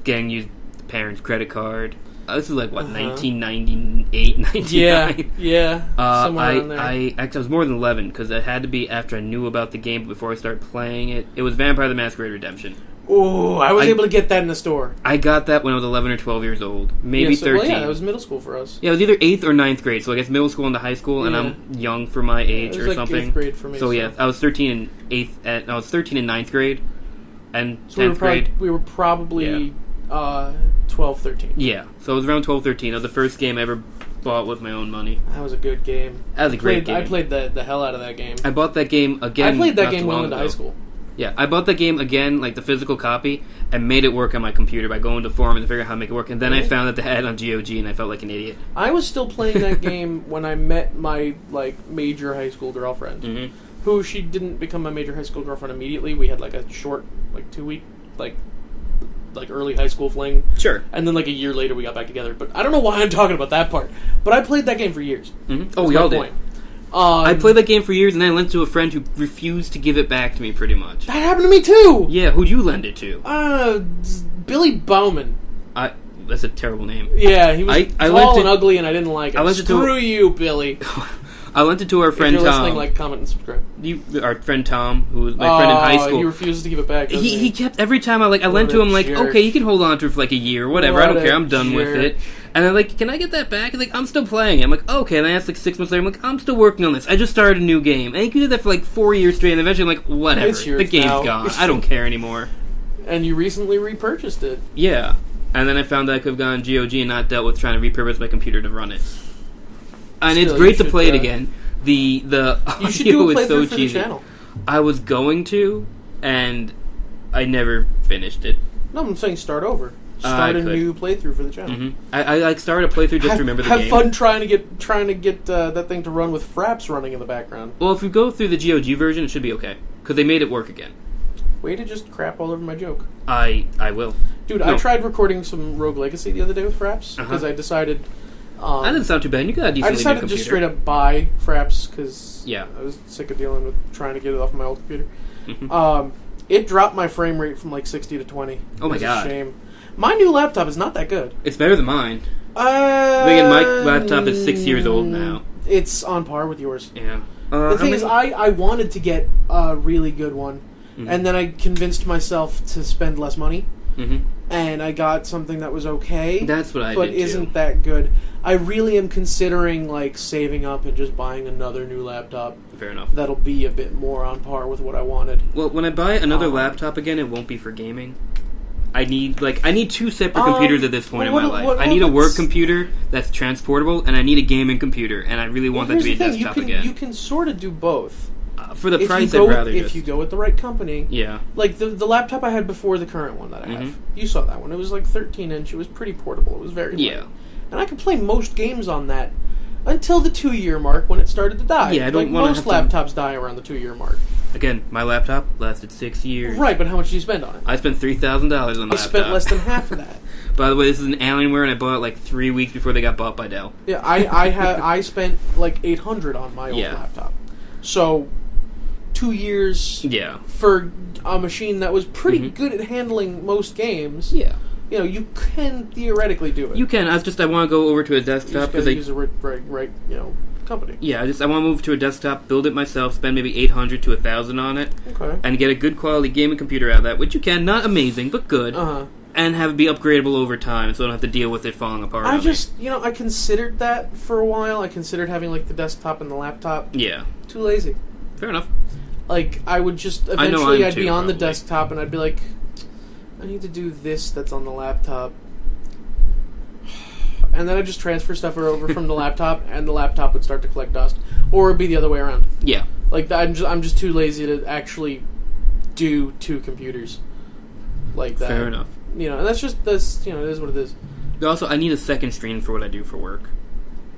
Getting used parents' credit card. This is, like, what, 1998, 99? Yeah. Somewhere around there. I was more than 11, because it had to be after I knew about the game, but before I started playing it. It was Vampire the Masquerade Redemption. Ooh, I was able to get that in the store. I got that when I was 11 or 12 years old. Maybe 13. Well, yeah, that was middle school for us. Yeah, it was either 8th or 9th grade, so I guess middle school into high school, and I'm young for my age or like something. 8th grade for me. So yeah, I was 13 in 9th grade, and so 10th grade. We were probably 12, 13. Yeah, so it was around 12, 13. It was the first game I ever bought with my own money. That was a good game. That was a great game. I played the hell out of that game. I bought that game again. I played that game well into high school. Yeah, I bought that game again, like the physical copy, and made it work on my computer by going to forums and figuring out how to make it work. And then I found that they had it on GOG, and I felt like an idiot. I was still playing that game when I met my major high school girlfriend, who she didn't become my major high school girlfriend immediately. We had like a short, 2-week, like early high school fling. Sure. And then like a year later we got back together. But I don't know why I'm talking about that part. But I played that game for years. Mm-hmm. Oh, we all did. I played that game for years, and then I lent it to a friend who refused to give it back to me, pretty much. That happened to me, too! Yeah, who'd you lend it to? Billy Bowman. That's a terrible name. Yeah, he was tall and ugly, and I didn't like it. Screw you, Billy. I lent it to our friend Tom. If you're Tom. listening, like, comment, and subscribe. Our friend Tom, who was my friend in high school. He refuses to give it back, doesn't he kept, every time I lent to him, like, jerk. okay, you can hold on to it for like a year, whatever, I don't care, I'm done with it. And I'm like, can I get that back? He's like, I'm still playing it. I'm like, okay. And I asked like 6 months later, I'm like, I'm still working on this. I just started a new game. And he did that for like 4 years straight, and eventually I'm like, whatever. The game's gone. I don't care anymore. And you recently repurchased it. Yeah. And then I found that I could have gone on GOG and not dealt with trying to repurpose my computer to run it. And it's great to play it again. The you should do a is so playthrough for cheesy. the channel. I was going to, and I never finished it. No, I'm saying start over. Start a new playthrough for the channel. Mm-hmm. I started a playthrough just to remember the game. Have fun trying to get that thing to run with fraps running in the background. Well, if we go through the GOG version, it should be okay because they made it work again. Way to just crap all over my joke. I will. Dude, no. I tried recording some Rogue Legacy the other day with fraps because I decided That doesn't sound too bad. You got a decently I decided new to computer. just straight up buy Fraps because Yeah. I was sick of dealing with trying to get it off my old computer. Mhm. It dropped my frame rate from like 60 to 20. Oh my God. A shame. My new laptop is not that good. It's better than mine. Again, my laptop is 6 years old now. It's on par with yours. Yeah. The thing is, I wanted to get a really good one, and then I convinced myself to spend less money, and I got something that was okay. That's what I but did too. isn't that good. I really am considering like saving up and just buying another new laptop. Fair enough. That'll be a bit more on par with what I wanted. Well, when I buy another laptop again, it won't be for gaming. I need two separate computers at this point in my life. I need a work computer that's transportable, and I need a gaming computer, and I really want that to be a desktop again. You can sort of do both. For the price, I'd rather if you go with the right company. Yeah. Like the laptop I had before the current one that I have. You saw that one. It was like 13-inch. It was pretty portable. It was very light. Yeah. And I could play most games on that until the 2-year mark when it started to die. Yeah, I don't want most laptops die around the 2-year mark. Again, my laptop lasted 6 years. Right, but how much did you spend on it? I spent $3,000 on the laptop. I spent less than half of that. By the way, this is an Alienware, and I bought it like 3 weeks before they got bought by Dell. Yeah, I spent like $800 on my old laptop. So 2 years for a machine that was pretty good at handling most games. Yeah. You know, you can theoretically do it. You can. I want to go over to a desktop because use the right company. Yeah, I want to move to a desktop, build it myself, spend maybe $800 to $1,000 on it, and get a good quality gaming computer out of that, which you can. Not amazing, but good. And have it be upgradable over time, so I don't have to deal with it falling apart. I considered that for a while. I considered having like the desktop and the laptop. Yeah. Too lazy. Fair enough. Like I would just eventually I'd be on the desktop and I'd be like, I need to do this that's on the laptop. And then I'd just transfer stuff over from the laptop, and the laptop would start to collect dust, or it'd be the other way around. Yeah, like I'm just too lazy to actually do 2 computers like that. Fair enough. You know, and that's just this. You know, it is what it is. Also, I need a second screen for what I do for work.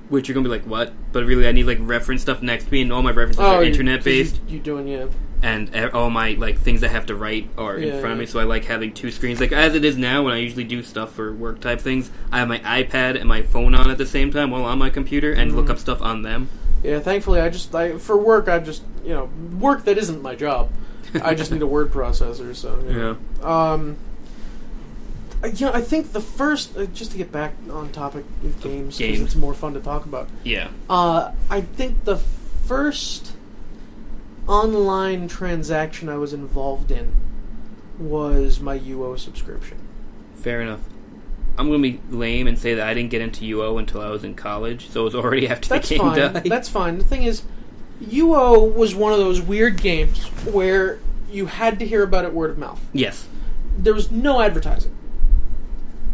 Which you're gonna be like, what? But really, I need like reference stuff next to me, and all my references are internet based. You doing and all my like things I have to write are in front of me, so I like having 2 screens. Like as it is now, when I usually do stuff for work type things, I have my iPad and my phone on at the same time while on my computer and look up stuff on them. Yeah, thankfully, for work, work that isn't my job. I just need a word processor. So I think the first, just to get back on topic with games, because it's more fun to talk about. Yeah. I think the first online transaction I was involved in was my UO subscription. Fair enough. I'm going to be lame and say that I didn't get into UO until I was in college, so it was already after the game died. That's fine. The thing is, UO was one of those weird games where you had to hear about it word of mouth. Yes. There was no advertising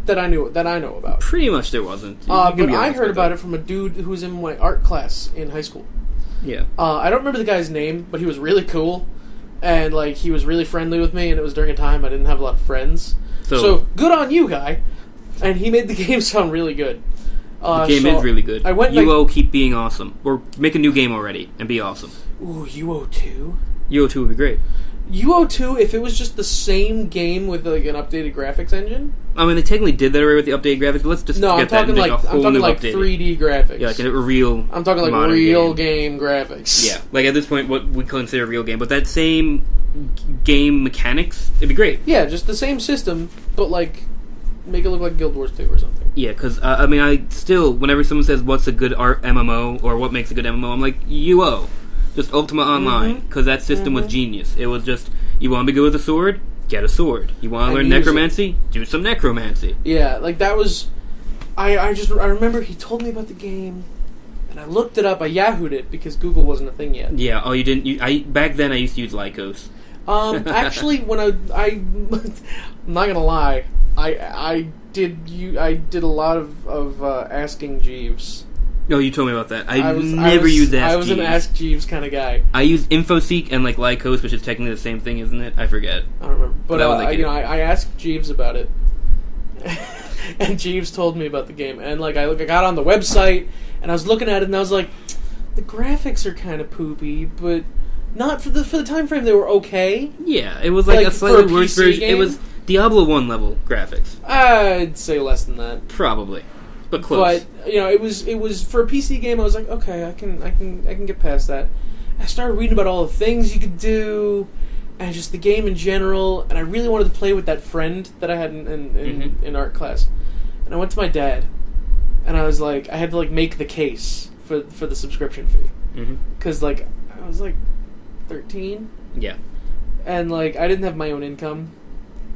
that I know about. Pretty much there wasn't. But I heard about it from a dude who was in my art class in high school. Yeah. I don't remember the guy's name, but he was really cool, and like he was really friendly with me. And it was during a time I didn't have a lot of friends, so good on you, guy. And he made the game sound really good. The game is really good. UO, keep being awesome, or make a new game already and be awesome. Ooh, UO 2. UO 2 would be great. UO 2, if it was just the same game with like an updated graphics engine. I mean, they technically did that already with the updated graphics, but let's just I'm talking like 3D graphics. Yeah, like a real. I'm talking like real game graphics. Yeah, like at this point, what we consider a real game, but that same game mechanics, it'd be great. Yeah, just the same system, but like make it look like Guild Wars 2 or something. Yeah, because I mean, I still, whenever someone says what's a good art MMO or what makes a good MMO, I'm like UO. Just Ultima Online, because that system was genius. It was just, you want to be good with a sword? Get a sword. You want to learn necromancy? Do some necromancy. Yeah, like that was... I remember he told me about the game, and I looked it up. I Yahoo'd it, because Google wasn't a thing yet. Yeah, oh, you didn't... back then, I used to use Lycos. Actually, when I'm not gonna lie, I did a lot of asking Jeeves. No, you told me about that. I never used Ask Jeeves. I was an Ask Jeeves kind of guy. I used InfoSeek and like Lycos, which is technically the same thing, isn't it? I forget. I don't remember, but I asked Jeeves about it, and Jeeves told me about the game. And like I got on the website and I was looking at it, and I was like, the graphics are kind of poopy, but not for the time frame. They were okay. Yeah, it was like a slightly worse version. It was Diablo 1 level graphics. I'd say less than that. Probably. But close. But it was for a PC game. I was like, okay, I can get past that. I started reading about all the things you could do, and just the game in general. And I really wanted to play with that friend that I had in art class. And I went to my dad, and I was like, I had to make the case for the subscription fee, because I was 13. Yeah. And I didn't have my own income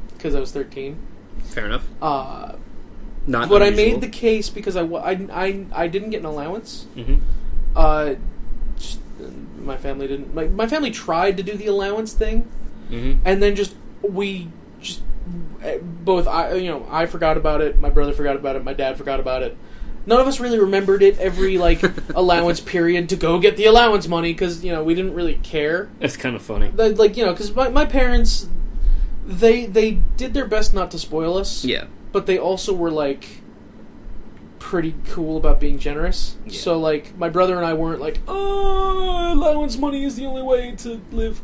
because I was 13. Fair enough. Not but unusual. I made the case because I didn't get an allowance. My family didn't. My family tried to do the allowance thing, and then I forgot about it. My brother forgot about it. My dad forgot about it. None of us really remembered it every allowance period to go get the allowance money because we didn't really care. That's kind of funny. Because my parents, they did their best not to spoil us. Yeah. But they also were pretty cool about being generous. Yeah. So my brother and I weren't allowance money is the only way to live.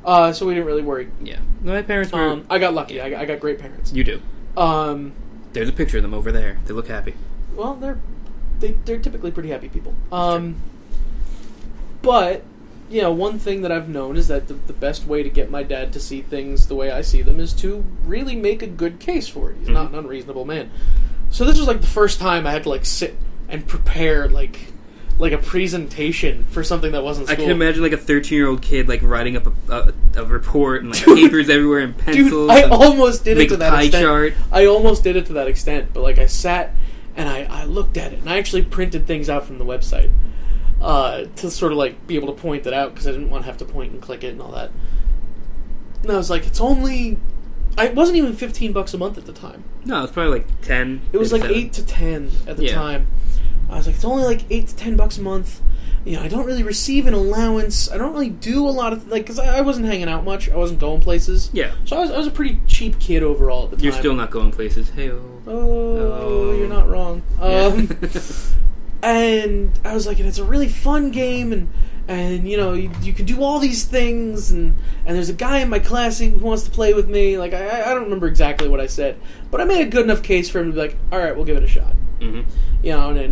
So we didn't really worry. Yeah. My parents were. I got lucky. I got great parents. You do. There's a picture of them over there. They look happy. Well, they're typically pretty happy people. But one thing that I've known is that the best way to get my dad to see things the way I see them is to really make a good case for it. He's not an unreasonable man. So this was the first time I had to sit and prepare a presentation for something that wasn't school. I can imagine a 13-year-old kid writing up a report and papers everywhere and pencils. Dude, I almost did it to that extent. Chart. I almost did it to that extent, but I sat and I looked at it and I actually printed things out from the website to sort of be able to point it out because I didn't want to have to point and click it and all that. And I was it's only. It wasn't even $15 a month at the time. No, it was probably 10. It was 8 to 10 at the time. I was it's only $8 to $10 a month. I don't really receive an allowance. I don't really do a lot of because I wasn't hanging out much. I wasn't going places. Yeah. So I was a pretty cheap kid overall at the time. You're still not going places. Hey-oh. Oh, you're not wrong. And I was and it's a really fun game, and you can do all these things, and there's a guy in my class who wants to play with me. I don't remember exactly what I said, but I made a good enough case for him to be all right, we'll give it a shot. And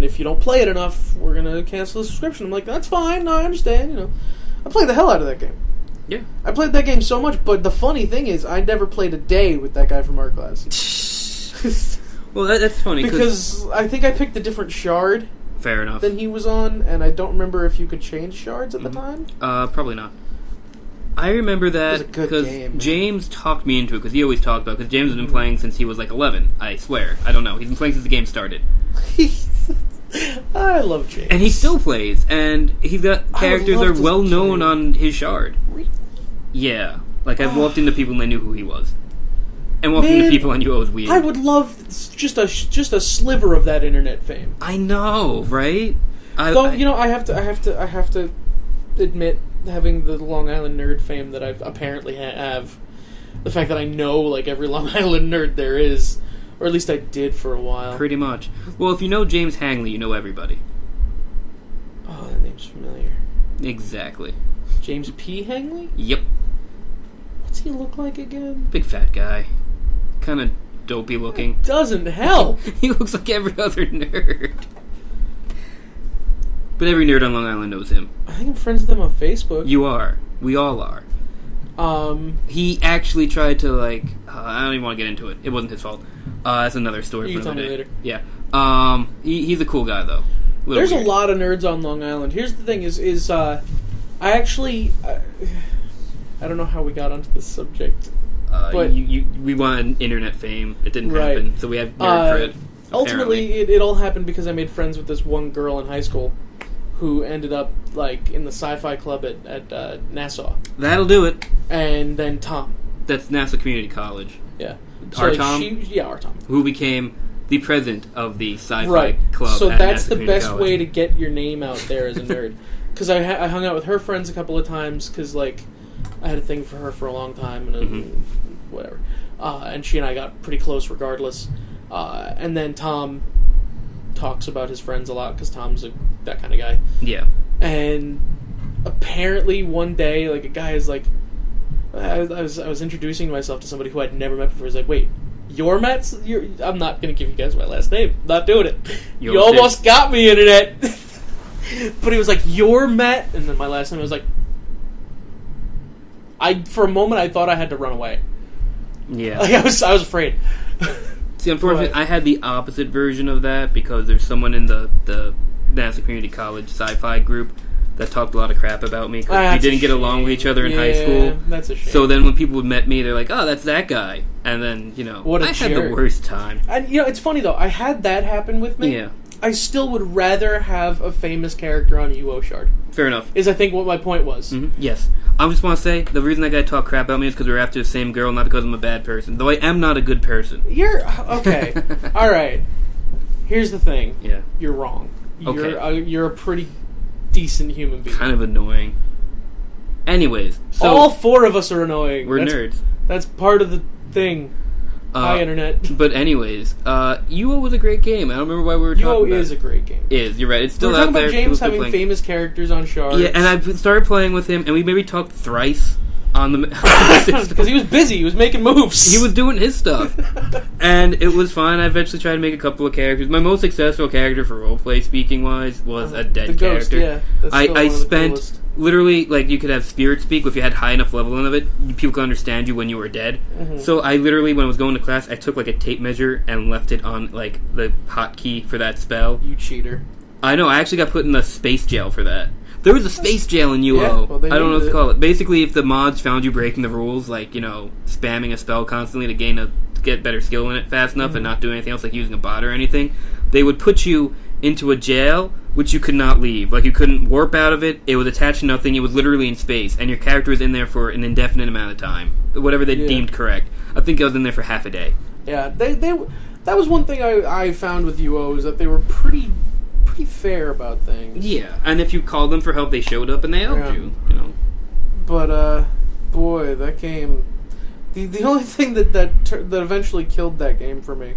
if you don't play it enough, we're gonna cancel the subscription. I'm that's fine. No, I understand. I played the hell out of that game. Yeah, I played that game so much. But the funny thing is, I never played a day with that guy from our class. Well, that's funny because I think I picked a different shard. Fair enough. Than he was on, and I don't remember if you could change shards at the time. Probably not. I remember that because James talked me into it because he always talked about it because James has been playing since he was 11. I swear, I don't know. He's been playing since the game started. I love James, and he still plays, and he's got characters that are well known on his shard. Really? Yeah, I've walked into people and they knew who he was. And walking into people I knew it was weird. I would love just a sliver of that internet fame. I know, right? I have to admit, having the Long Island nerd fame that I apparently have, the fact that I know every Long Island nerd there is, or at least I did for a while. Pretty much. Well, if you know James Hangley, you know everybody. Oh, that name's familiar. Exactly. James P. Hangley? Yep. What's he look like again? Big fat guy. Kind of dopey looking. It doesn't help. He looks like every other nerd. But every nerd on Long Island knows him. I think I'm friends with him on Facebook. You are. We all are. He actually tried to I don't even want to get into it. It wasn't his fault. That's another story for another day. Later. Yeah. He's a cool guy though. There's weird. A lot of nerds on Long Island. Here's the thing: is I actually I don't know how we got onto this subject. But we wanted internet fame. It didn't happen, so we have nerd cred. Ultimately, it all happened because I made friends with this one girl in high school who ended up in the sci-fi club at Nassau. That'll do it. And then Tom. That's Nassau Community College. Yeah. Our Tom? Our Tom. Who became the president of the sci-fi club so at that's Nassau the best College. way to get your name out there as a nerd. Because I hung out with her friends a couple of times because, I had a thing for her for a long time and whatever. And she and I got pretty close regardless. And then Tom talks about his friends a lot because Tom's that kind of guy. Yeah. And apparently one day, a guy is I was introducing myself to somebody who I'd never met before. He's like, wait, Your Matt's... I'm not going to give you guys my last name. Not doing it. You You almost got me, Internet. But he was like, your Matt... And then my last name was like... For a moment, I thought I had to run away. Yeah. Like, I was afraid. See, unfortunately, I had the opposite version of that because there's someone in the Nassau Community College sci-fi group that talked a lot of crap about me because we didn't get along with each other in high school. That's a shame. So then when people met me, they're like, oh, that's that guy. And then, What a I had the worst time. And, it's funny, though. I had that happen with me. Yeah. I still would rather have a famous character on UO Shard. Fair enough. Is, I think, what my point was. Mm-hmm. Yes. I just want to say, the reason that guy talked crap about me is because we're after the same girl, not because I'm a bad person. Though I am not a good person. You're... Okay. All right. Here's the thing. Yeah. You're wrong. Okay. You're a pretty decent human being. Kind of annoying. Anyways. So all four of us are annoying. We're nerds. That's part of the thing. Hi, Internet. But anyways, UO was a great game. I don't remember why we were talking about it. UO is a great game. You're right. It's still we're out talking there. about James having famous characters on Shards. Yeah, and I started playing with him, and we maybe talked thrice on the because he was busy. He was making moves. He was doing his stuff, and it was fine. I eventually tried to make a couple of characters. My most successful character for roleplay speaking wise was a dead ghost, character. Yeah, that's I spent literally you could have spirit speak if you had high enough level of it. People could understand you when you were dead. Mm-hmm. So I literally, when I was going to class, I took a tape measure and left it on the hotkey for that spell. You cheater! I know. I actually got put in the space jail for that. There was a space jail in UO. Yeah, well, I don't know what to call it. Basically, if the mods found you breaking the rules, spamming a spell constantly to get better skill in it fast enough and not doing anything else, like using a bot or anything, they would put you into a jail which you could not leave. You couldn't warp out of it. It was attached to nothing. It was literally in space, and your character was in there for an indefinite amount of time, whatever they deemed correct. I think I was in there for half a day. Yeah, that was one thing I found with UO is that they were pretty fair about things. Yeah, and if you called them for help, they showed up and they helped you. But boy, that game. The only thing that eventually killed that game for me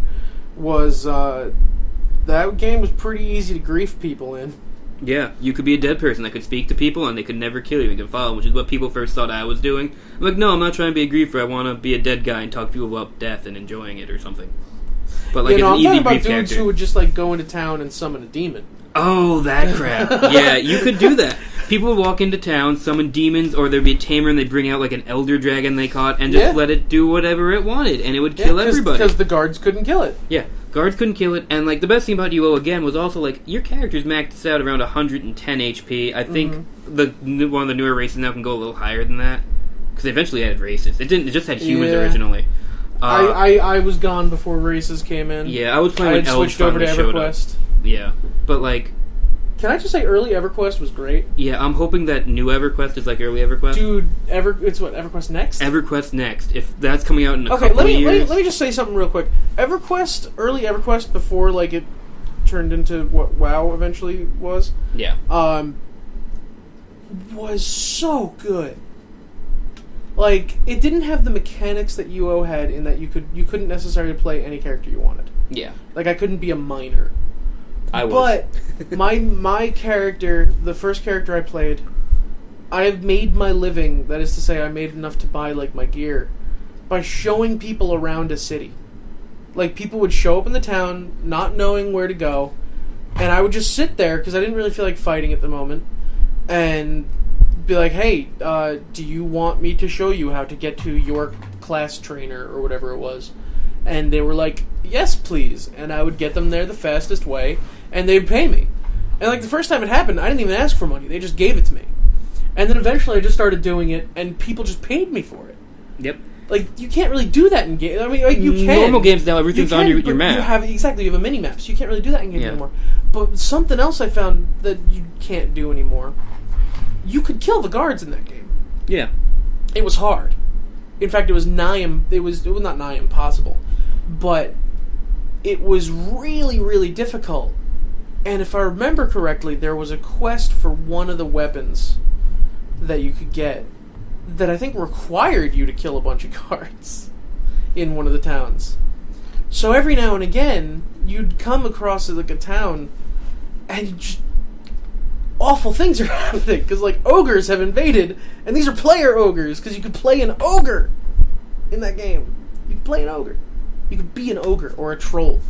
was that game was pretty easy to grief people in. Yeah, you could be a dead person that could speak to people and they could never kill you. You could follow, which is what people first thought I was doing. I'm like, no, I'm not trying to be a griefer. I want to be a dead guy and talk to people about death and enjoying it or something. But it's an I'm easy talking about grief dudes character. who would just go into town and summon a demon. Oh, that crap. Yeah, you could do that. People would walk into town, summon demons, or there'd be a tamer and they'd bring out an elder dragon they caught and just let it do whatever it wanted, and it would kill everybody. Because the guards couldn't kill it. Yeah, guards couldn't kill it, and the best thing about UO again was also your character's maxed out around 110 HP. I think one of the newer races now can go a little higher than that because they eventually added races. It just had humans originally. I was gone before races came in. Yeah, I was playing when elves switched over to EverQuest. Yeah, but can I just say early EverQuest was great? Yeah, I'm hoping that new EverQuest is like early EverQuest. Dude, it's what, EverQuest Next? EverQuest Next. If that's coming out in a couple of years. let me just say something real quick. early EverQuest before it turned into what WoW eventually was. Yeah. Was so good. It didn't have the mechanics that UO had in that you couldn't necessarily play any character you wanted. Yeah. I couldn't be a miner. I was. But my character, the first character I played, I have made my living, that is to say I made enough to buy my gear, by showing people around a city. People would show up in the town not knowing where to go, and I would just sit there because I didn't really feel like fighting at the moment, and be like, hey, do you want me to show you how to get to your class trainer or whatever it was? And they were like, yes, please. And I would get them there the fastest way, and they'd pay me. And the first time it happened, I didn't even ask for money. They just gave it to me. And then eventually I just started doing it, and people just paid me for it. Yep. You can't really do that in games. I mean, you can. Normal games now, everything's on your map. You have a mini-map, so you can't really do that in games anymore. But something else I found that you can't do anymore, you could kill the guards in that game. Yeah. It was hard. In fact, it was not nigh impossible. But it was really, really difficult. And if I remember correctly, there was a quest for one of the weapons that you could get that I think required you to kill a bunch of guards in one of the towns. So every now and again, you'd come across a town and awful things are happening because ogres have invaded, and these are player ogres because you could play an ogre in that game. You could play an ogre. You could be an ogre or a troll,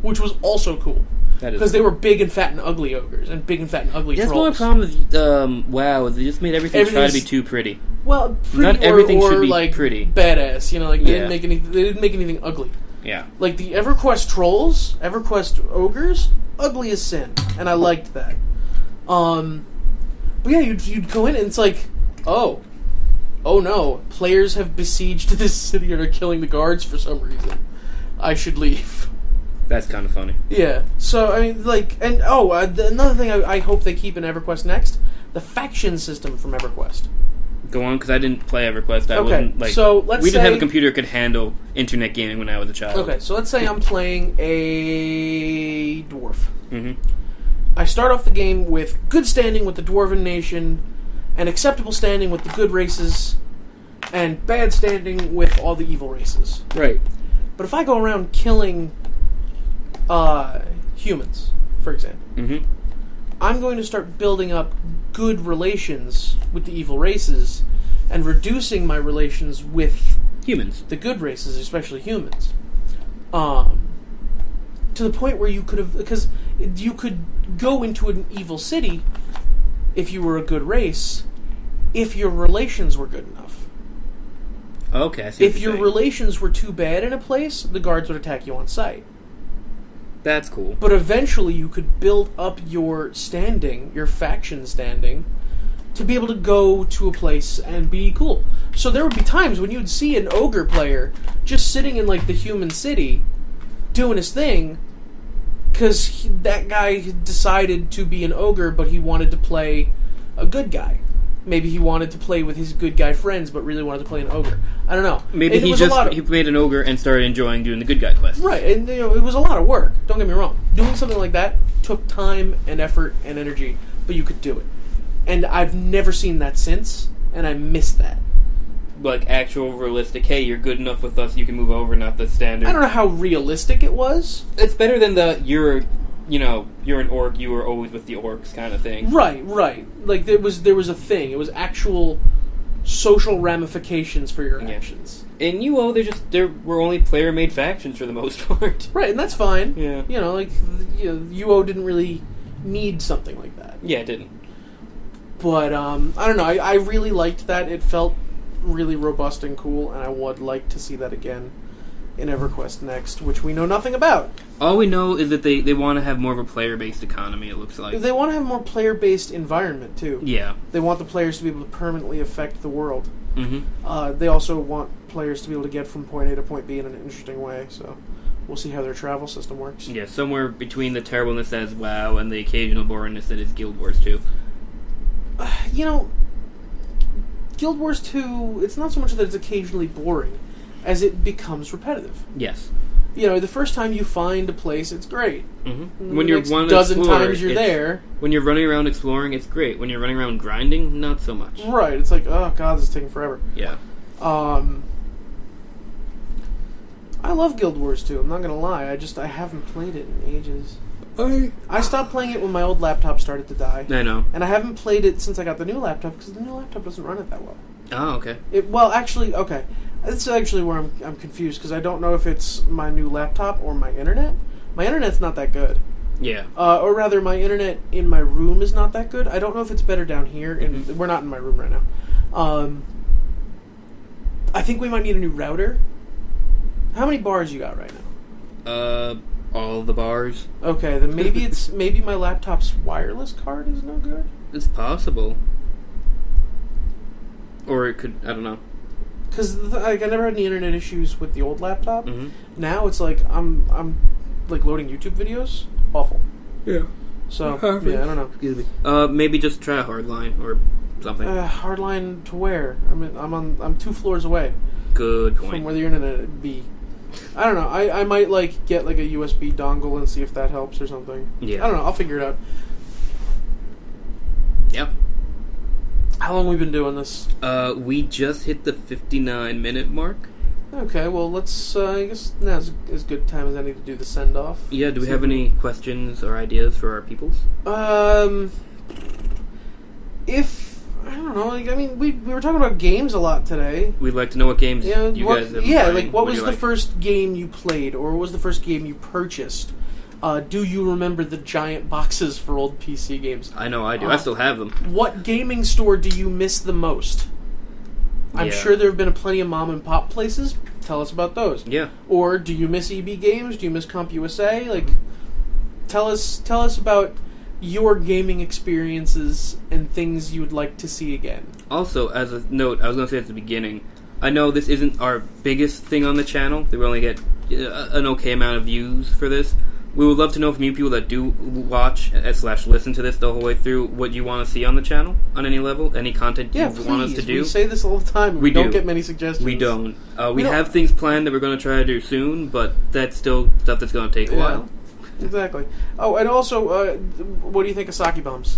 which was also cool. Because they were big and fat and ugly ogres and big and fat and ugly trolls. That's one problem with WoW. Is they just made everything try to be too pretty. Well, pretty not everything should be like pretty. Badass. They didn't make anything ugly. Yeah. Like the EverQuest trolls, EverQuest ogres, ugly as sin, and I liked that. But yeah, you'd go in and it's like, oh no, players have besieged this city and are killing the guards for some reason. I should leave. That's kind of funny. Yeah. So I mean, another thing I hope they keep in EverQuest next, the faction system from EverQuest. Go on, because I didn't play EverQuest. I okay. wasn't So let's we didn't have a computer that could handle internet gaming when I was a child. Okay. So let's say I'm playing a dwarf. Mm-hmm. I start off the game with good standing with the Dwarven Nation, and acceptable standing with the good races, and bad standing with all the evil races. Right. But if I go around killing humans, for example, mm-hmm. I'm going to start building up good relations with the evil races, and reducing my relations with humans, the good races, especially humans. To the point where you could go into an evil city if you were a good race, if your relations were good enough. Okay, I see if your relations were too bad in a place, the guards would attack you on sight. That's cool. But eventually you could build up your standing, your faction standing, to be able to go to a place and be cool. So there would be times when you would see an ogre player just sitting in like the human city doing his thing, because that guy decided to be an ogre, but he wanted to play a good guy. Maybe he wanted to play with his good guy friends, but really wanted to play an ogre. I don't know. Maybe he made an ogre and started enjoying doing the good guy quest. Right, and it was a lot of work. Don't get me wrong. Doing something like that took time and effort and energy, but you could do it. And I've never seen that since, and I miss that. Like actual realistic, hey, you're good enough with us, you can move over, not the standard. I don't know how realistic it was. It's better than the you're an orc, you were always with the orcs kind of thing. Right. Like there was a thing. It was actual social ramifications for your actions. In UO, there were only player-made factions for the most part. Right, and that's fine. Yeah. UO didn't really need something like that. Yeah, it didn't. But I don't know. I really liked that. It felt really robust and cool, and I would like to see that again in EverQuest Next, which we know nothing about. All we know is that they want to have more of a player-based economy, it looks like. They want to have more player-based environment, too. Yeah. They want the players to be able to permanently affect the world. Mm-hmm. They also want players to be able to get from point A to point B in an interesting way, so we'll see how their travel system works. Yeah, somewhere between the terribleness that is WoW and the occasional boringness that is Guild Wars 2. Guild Wars 2, it's not so much that it's occasionally boring as it becomes repetitive. Yes. The first time you find a place, it's great. Mm-hmm. When you're a dozen times you're there. When you're running around exploring, it's great. When you're running around grinding, not so much. Right. It's like, oh god, this is taking forever. Yeah. I love Guild Wars 2, I'm not gonna lie. I haven't played it in ages. I stopped playing it when my old laptop started to die. I know. And I haven't played it since I got the new laptop, because the new laptop doesn't run it that well. Oh, okay. Okay. This is actually where I'm confused, because I don't know if it's my new laptop or my internet. My internet's not that good. Yeah. Or rather, my internet in my room is not that good. I don't know if it's better down here. We're not in my room right now. I think we might need a new router. How many bars you got right now? All the bars. Okay, then maybe my laptop's wireless card is no good? It's possible. Or it could, I don't know. Because I never had any internet issues with the old laptop. Mm-hmm. Now it's like I'm like loading YouTube videos. Awful. Yeah. So yeah, I don't know. Excuse me. Maybe just try a hardline or something. Hardline to where? I'm 2 floors away. Good point. From where the internet would be. I don't know. I might get a USB dongle and see if that helps or something. Yeah. I don't know. I'll figure it out. Yep. How long we been doing this? We just hit the 59-minute mark. Okay, well, let's, I guess now's as good time as any to do the send-off. Yeah, do we have any questions or ideas for our peoples? If... don't know. Like, I mean, we were talking about games a lot today. We'd like to know what games Yeah, you guys have been yeah. playing. Like, what was do you the like? first game you played, or what was the first game you purchased? Do you remember the giant boxes for old PC games? I know I do. I still have them. What gaming store do you miss the most? I'm Yeah. sure there have been plenty of mom and pop places. Tell us about those. Yeah. Or do you miss EB Games? Do you miss CompUSA? Like, tell us about your gaming experiences and things you would like to see again. Also, as a note, I was going to say at the beginning, I know this isn't our biggest thing on the channel. We only get an okay amount of views for this. We would love to know from you people that do watch / listen to this the whole way through what you want to see on the channel on any level, any content you want us to do. We say this all the time. We don't get many suggestions. We don't. We have things planned that we're going to try to do soon, but that's still stuff that's going to take a while. Exactly. Oh, and also, what do you think of sake bombs?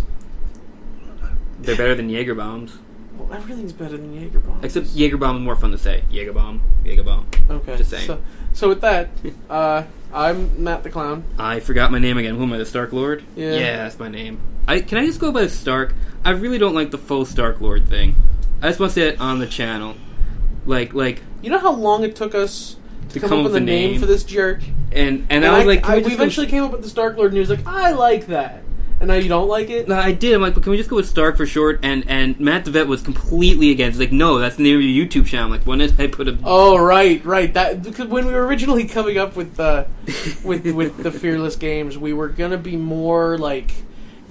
They're better than Jaeger bombs. Well, everything's better than Jaeger bombs. Except Jaeger bomb is more fun to say. Jaeger bomb. Jaeger bomb. Okay. Just saying. So with that, I'm Matt the Clown. I forgot my name again. Who am I, the Stark Lord? Yeah. That's my name. Can I just go by Stark? I really don't like the full Stark Lord thing. I just want to say it on the channel. Like. You know how long it took us to come up with a name name for this jerk? And I was like, we eventually came up with the Stark Lord, and he was like, I like that. And now you don't like it? No, I did. I'm like, but can we just go with Stark for short? And Matt the Vet was completely against. He's like, no, that's the name of your YouTube channel. I'm like, when did I put a... Oh, right. That, because when we were originally coming up with the with the Fearless Games, we were gonna be more like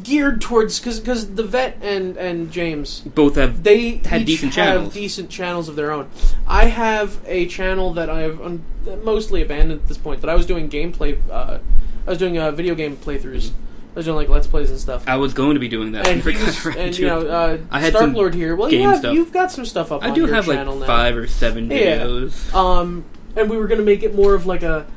geared towards because the Vet and James both had each decent have channels. decent channels of their own. I have a channel that I have mostly abandoned at this point. That I was doing gameplay. I was doing video game playthroughs. I was doing like Let's Plays and stuff. I was going to be doing that. And, I had Stark some Lord here. Well, you've got some stuff up. I on do your have like channel now. 5 or 7 videos. Yeah. And we were going to make it more of like a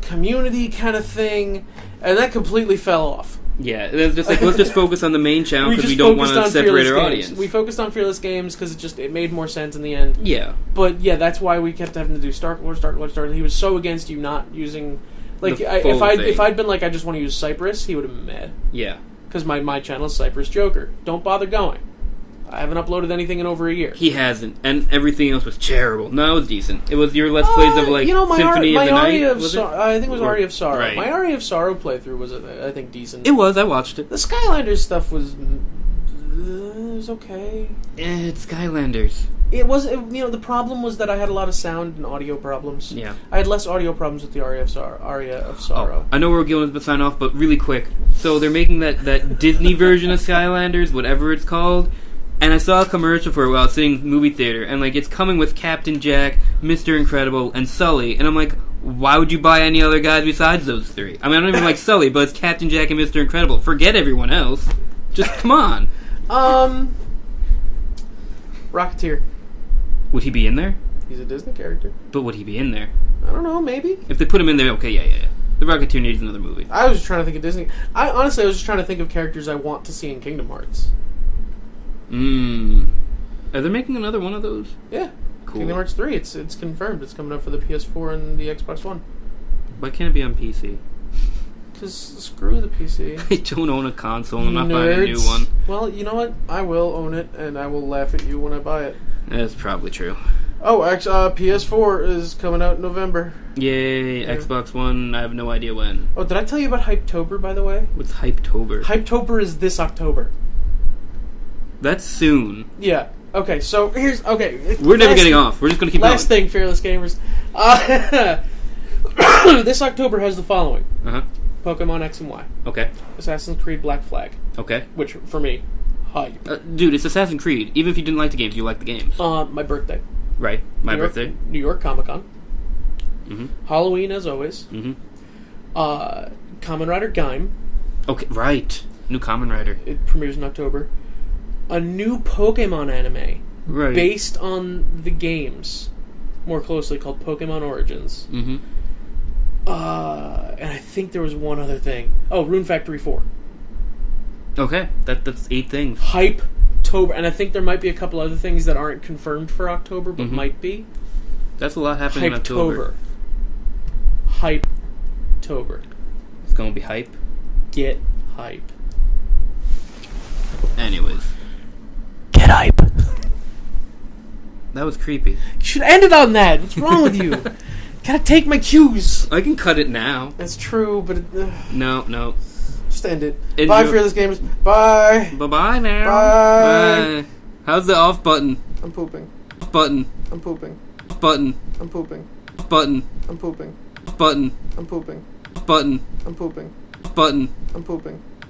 community kind of thing, and that completely fell off. Yeah, it was just like, let's just focus on the main channel because we don't want to separate our audience. We focused on Fearless Games because it made more sense in the end. Yeah. But yeah, that's why we kept having to do Stark Lord. He was so against you not using... Like, if I'd been like, I just want to use Cypress, he would have been mad. Yeah. Because my channel is Cypress Joker. Don't bother going. I haven't uploaded anything in over a year. He hasn't, and everything else was terrible. No, it was decent. It was your Let's Plays of like Symphony of the Night. I think it was Aria of Sorrow. Right. My Aria of Sorrow playthrough was, I think, decent. It was. I watched it. The Skylanders stuff was okay. It's Skylanders. It was, the problem was that I had a lot of sound and audio problems. Yeah. I had less audio problems with the Aria of Sorrow. I know we're going to sign off, but really quick. So they're making that Disney version of Skylanders, whatever it's called. And I saw a commercial for it while I was sitting in the movie theater, and like it's coming with Captain Jack, Mr. Incredible, and Sully. And I'm like, why would you buy any other guys besides those 3? I mean, I don't even like Sully, but it's Captain Jack and Mr. Incredible. Forget everyone else. Just come on. Rocketeer. Would he be in there? He's a Disney character. But would he be in there? I don't know, maybe. If they put him in there, okay, yeah. The Rocketeer needs another movie. I was just trying to think of Disney. I was just trying to think of characters I want to see in Kingdom Hearts. Are they making another one of those? Yeah. Cool. Kingdom Hearts 3, it's confirmed. It's coming out for the PS4 and the Xbox One. Why can't it be on PC? Because screw the PC. I don't own a console. I'm not buying a new one. Well, you know what? I will own it, and I will laugh at you when I buy it. That's probably true. Oh, PS4 is coming out in November. Yay, yeah. Xbox One, I have no idea when. Oh, did I tell you about Hypetober, by the way? What's Hypetober? Hypetober is this October. That's soon. Yeah. Okay, so here's... Okay. We're never getting off. We're just going to keep going. Last thing, Fearless Gamers. This October has the following. Uh-huh. Pokemon X and Y. Okay. Assassin's Creed Black Flag. Okay. Which, for me, hype. Dude, it's Assassin's Creed. Even if you didn't like the games, you like the games. My birthday. Right. My birthday. New York Comic-Con. Mm-hmm. Halloween, as always. Mm-hmm. Kamen Rider Gaim. Okay, right. New Kamen Rider. It premieres in October. A new Pokemon anime. Right. Based on the games. More closely, called Pokemon Origins. Mm-hmm. And I think there was one other thing. Oh, Rune Factory 4. Okay, that's 8 things. Hype-tober. And I think there might be a couple other things that aren't confirmed for October, but might be. That's a lot happening in October. Hype-tober. It's gonna be hype. Get hype. Anyways. Get hype. That was creepy. You should end it on that. What's wrong with you? Gotta take my cues. I can cut it now. That's true, but No. just end it. Enjoy- Bye, Fearless Games. Bye. Bye-bye now. Bye. How's the off button? I'm pooping. Button. I'm pooping. Button. I'm pooping. Button. I'm pooping. Button. I'm pooping. Button. I'm pooping. Button. I'm pooping.